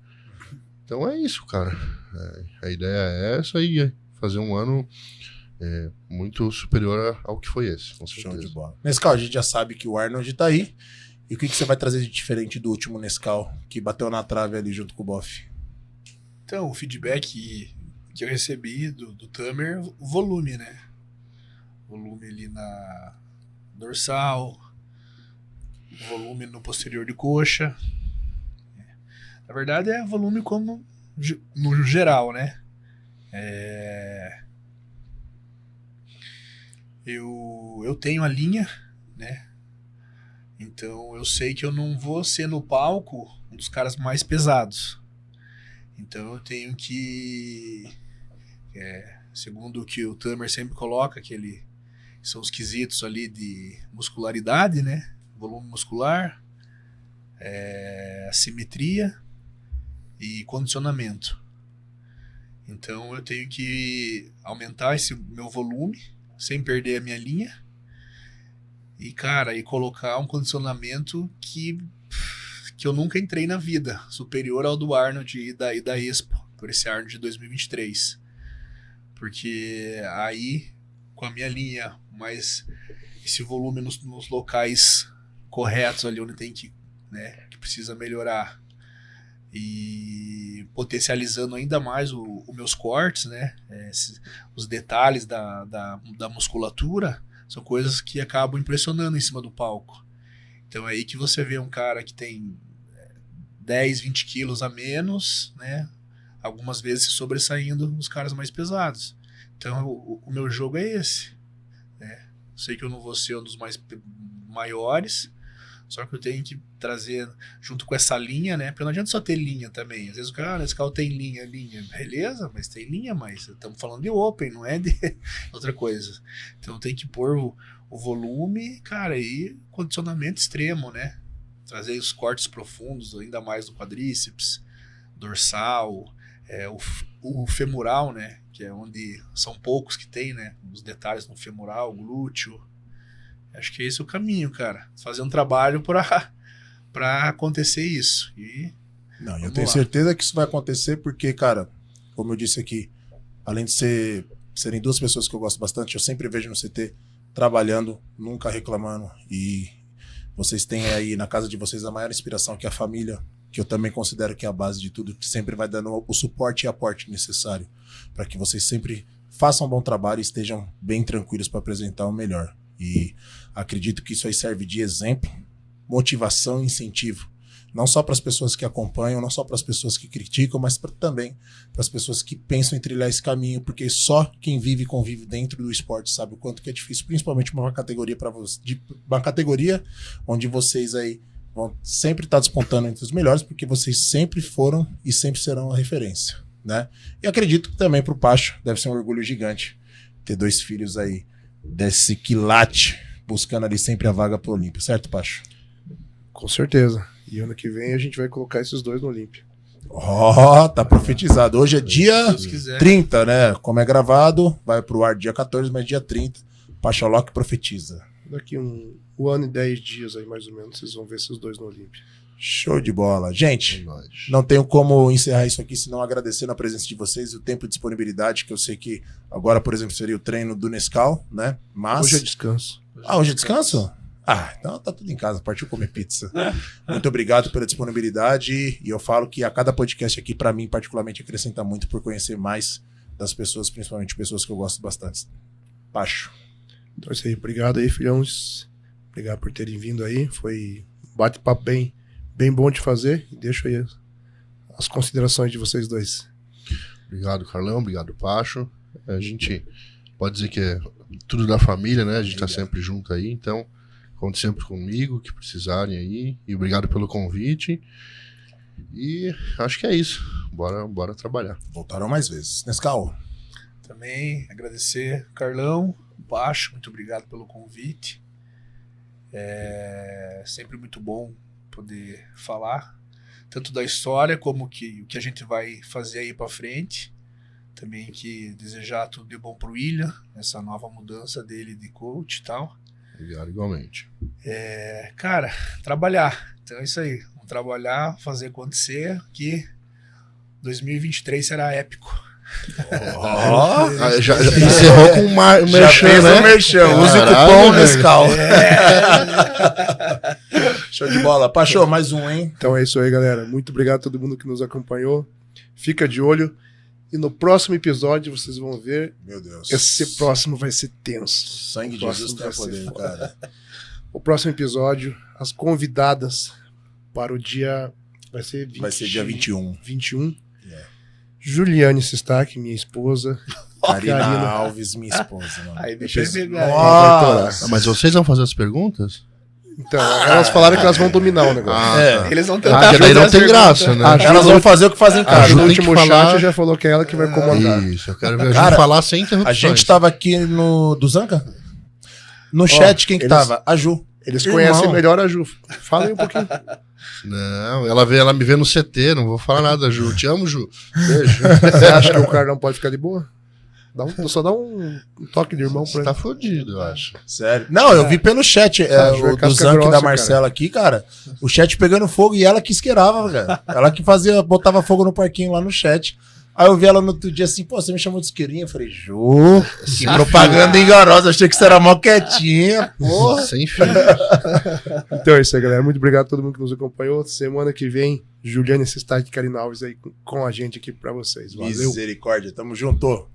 Então é isso, cara. A ideia é essa e fazer um ano muito superior ao que foi esse, com certeza. Show de bola. Nescau, a gente já sabe que o Arnold tá aí. E o que você vai trazer de diferente do último Nescau, que bateu na trave ali junto com o Boff? Então, o feedback que eu recebi do Tamer, o volume, né? Volume ali na dorsal, volume no posterior de coxa. Na verdade é volume como no geral, né? Eu tenho a linha, né? Então eu sei que eu não vou ser no palco um dos caras mais pesados. Então eu tenho que, segundo o que o Tamer sempre coloca, que são os quesitos ali de muscularidade, né? Volume muscular, assimetria e condicionamento. Então eu tenho que aumentar esse meu volume sem perder a minha linha e, cara, e colocar um condicionamento que eu nunca entrei na vida, superior ao do Arnold e da Expo, por esse Arnold de 2023. Porque aí, com a minha linha, mais esse volume nos locais corretos ali onde tem que precisa melhorar, e potencializando ainda mais os meus cortes, né? Os detalhes da musculatura são coisas que acabam impressionando em cima do palco. Então é aí que você vê um cara que tem 10, 20 quilos a menos, né? Algumas vezes se sobressaindo os caras mais pesados. Então o meu jogo é esse, né? Sei que eu não vou ser um dos maiores, só que eu tenho que trazer junto com essa linha, né? Porque não adianta só ter linha também. Às vezes o cara, esse carro tem linha. Beleza, mas tem linha, mas estamos falando de open, não é de outra coisa. Então tem que pôr o volume, cara, e condicionamento extremo, né? Trazer os cortes profundos, ainda mais do quadríceps, dorsal, o femoral, né? Que é onde são poucos que tem, né? Os detalhes no femoral, glúteo. Acho que esse é o caminho, cara. Fazer um trabalho pra acontecer isso. Não, eu tenho certeza que isso vai acontecer porque, cara, como eu disse aqui, além de serem duas pessoas que eu gosto bastante, eu sempre vejo no CT trabalhando, nunca reclamando. E vocês têm aí na casa de vocês a maior inspiração, que é a família, que eu também considero que é a base de tudo, que sempre vai dando o suporte e aporte necessário para que vocês sempre façam um bom trabalho e estejam bem tranquilos para apresentar o melhor. E acredito que isso aí serve de exemplo, motivação e incentivo. Não só para as pessoas que acompanham, não só para as pessoas que criticam, mas também para as pessoas que pensam em trilhar esse caminho, porque só quem vive e convive dentro do esporte sabe o quanto que é difícil, principalmente uma categoria uma categoria onde vocês aí vão sempre estar despontando entre os melhores, porque vocês sempre foram e sempre serão a referência, né? E acredito que também para o Pacho deve ser um orgulho gigante ter dois filhos aí desse quilate, buscando ali sempre a vaga pro Olímpia, certo, Pacho? Com certeza. E ano que vem a gente vai colocar esses dois no Olímpia. Tá profetizado. Hoje é dia 30, né? Como é gravado, vai pro ar dia 14, mas dia 30, Pacholoc profetiza. Daqui um ano e 10 dias aí, mais ou menos, vocês vão ver esses dois no Olímpia. Show de bola. Gente, não tenho como encerrar isso aqui, senão agradecendo a presença de vocês e o tempo de disponibilidade, que eu sei que agora, por exemplo, seria o treino do Nescau, né? Mas... Hoje é descanso. Hoje é descanso? Ah, então tá tudo em casa, partiu comer pizza. Muito obrigado pela disponibilidade. E eu falo que a cada podcast aqui, pra mim, particularmente, acrescenta muito por conhecer mais das pessoas, principalmente pessoas que eu gosto bastante. Pacho. Então é isso aí. Obrigado aí, filhões. Obrigado por terem vindo aí. Foi um bate-papo bem bom de fazer. E deixo aí as considerações de vocês dois. Obrigado, Carlão. Obrigado, Pacho. A gente pode dizer que é tudo da família, né? A gente tá sempre junto aí, então conte sempre comigo, que precisarem aí. E obrigado pelo convite. E acho que é isso. Bora trabalhar. Voltaram mais vezes. Nescau. Também agradecer, Carlão, Pacho, muito obrigado pelo convite. É sempre muito bom poder falar, tanto da história como o que a gente vai fazer aí para frente. Também que desejar tudo de bom pro William, essa nova mudança dele de coach e tal. Obrigado igualmente. Cara, trabalhar. Então é isso aí. Vamos trabalhar, fazer acontecer, que 2023 será épico. Já encerrou com um merchan, né? Use o cupom Nescau. Show de bola. Pacho, mais um, hein? Então é isso aí, galera. Muito obrigado a todo mundo que nos acompanhou. Fica de olho. E no próximo episódio vocês vão ver. Meu Deus. Esse próximo vai ser tenso. Sangue de Jesus tem poder, cara. O próximo episódio, as convidadas para o dia... Vai ser dia 21. 21. Juliane Sistac, minha esposa. Karina Alves, minha esposa. Mano. Aí deixa eu pegar. Nossa. Mas vocês vão fazer as perguntas? Então, elas falaram que elas vão dominar o negócio. Tá. Eles vão tentar Daí não fazer tem as graça, perguntas. né? Elas vão fazer o que fazem em A casa. Ju no tem que último falar- chat já falou que é ela que vai comandar. Isso, eu quero ver a Cara, gente falar sem A interrupções. gente tava aqui do Zanca? No chat, quem que eles- tava? A Ju. Eles Irmão. conhecem melhor a Ju. Fala aí um pouquinho. Não, ela me vê no CT, não vou falar nada, Ju. Te amo, Ju. Beijo. Você acha que o Carlão pode ficar de boa? Só dá um toque de irmão pra Você ele. tá fodido, eu acho. Sério. Não, eu vi pelo chat A Ju é o do casca Zanca e grossa, da Marcela aqui, cara. O chat pegando fogo e ela que esquerava, cara. Ela que botava fogo no parquinho lá no chat. Aí eu vi ela no outro dia assim, pô, você me chamou de isqueirinha? Eu falei, Ju, que propaganda enganosa. Achei que você era mó quietinha, porra. Sem fim. Então é isso aí, galera. Muito obrigado a todo mundo que nos acompanhou. Semana que vem, Juliane Sistac e Karina Alves aí com a gente aqui pra vocês. Valeu. Misericórdia, tamo junto.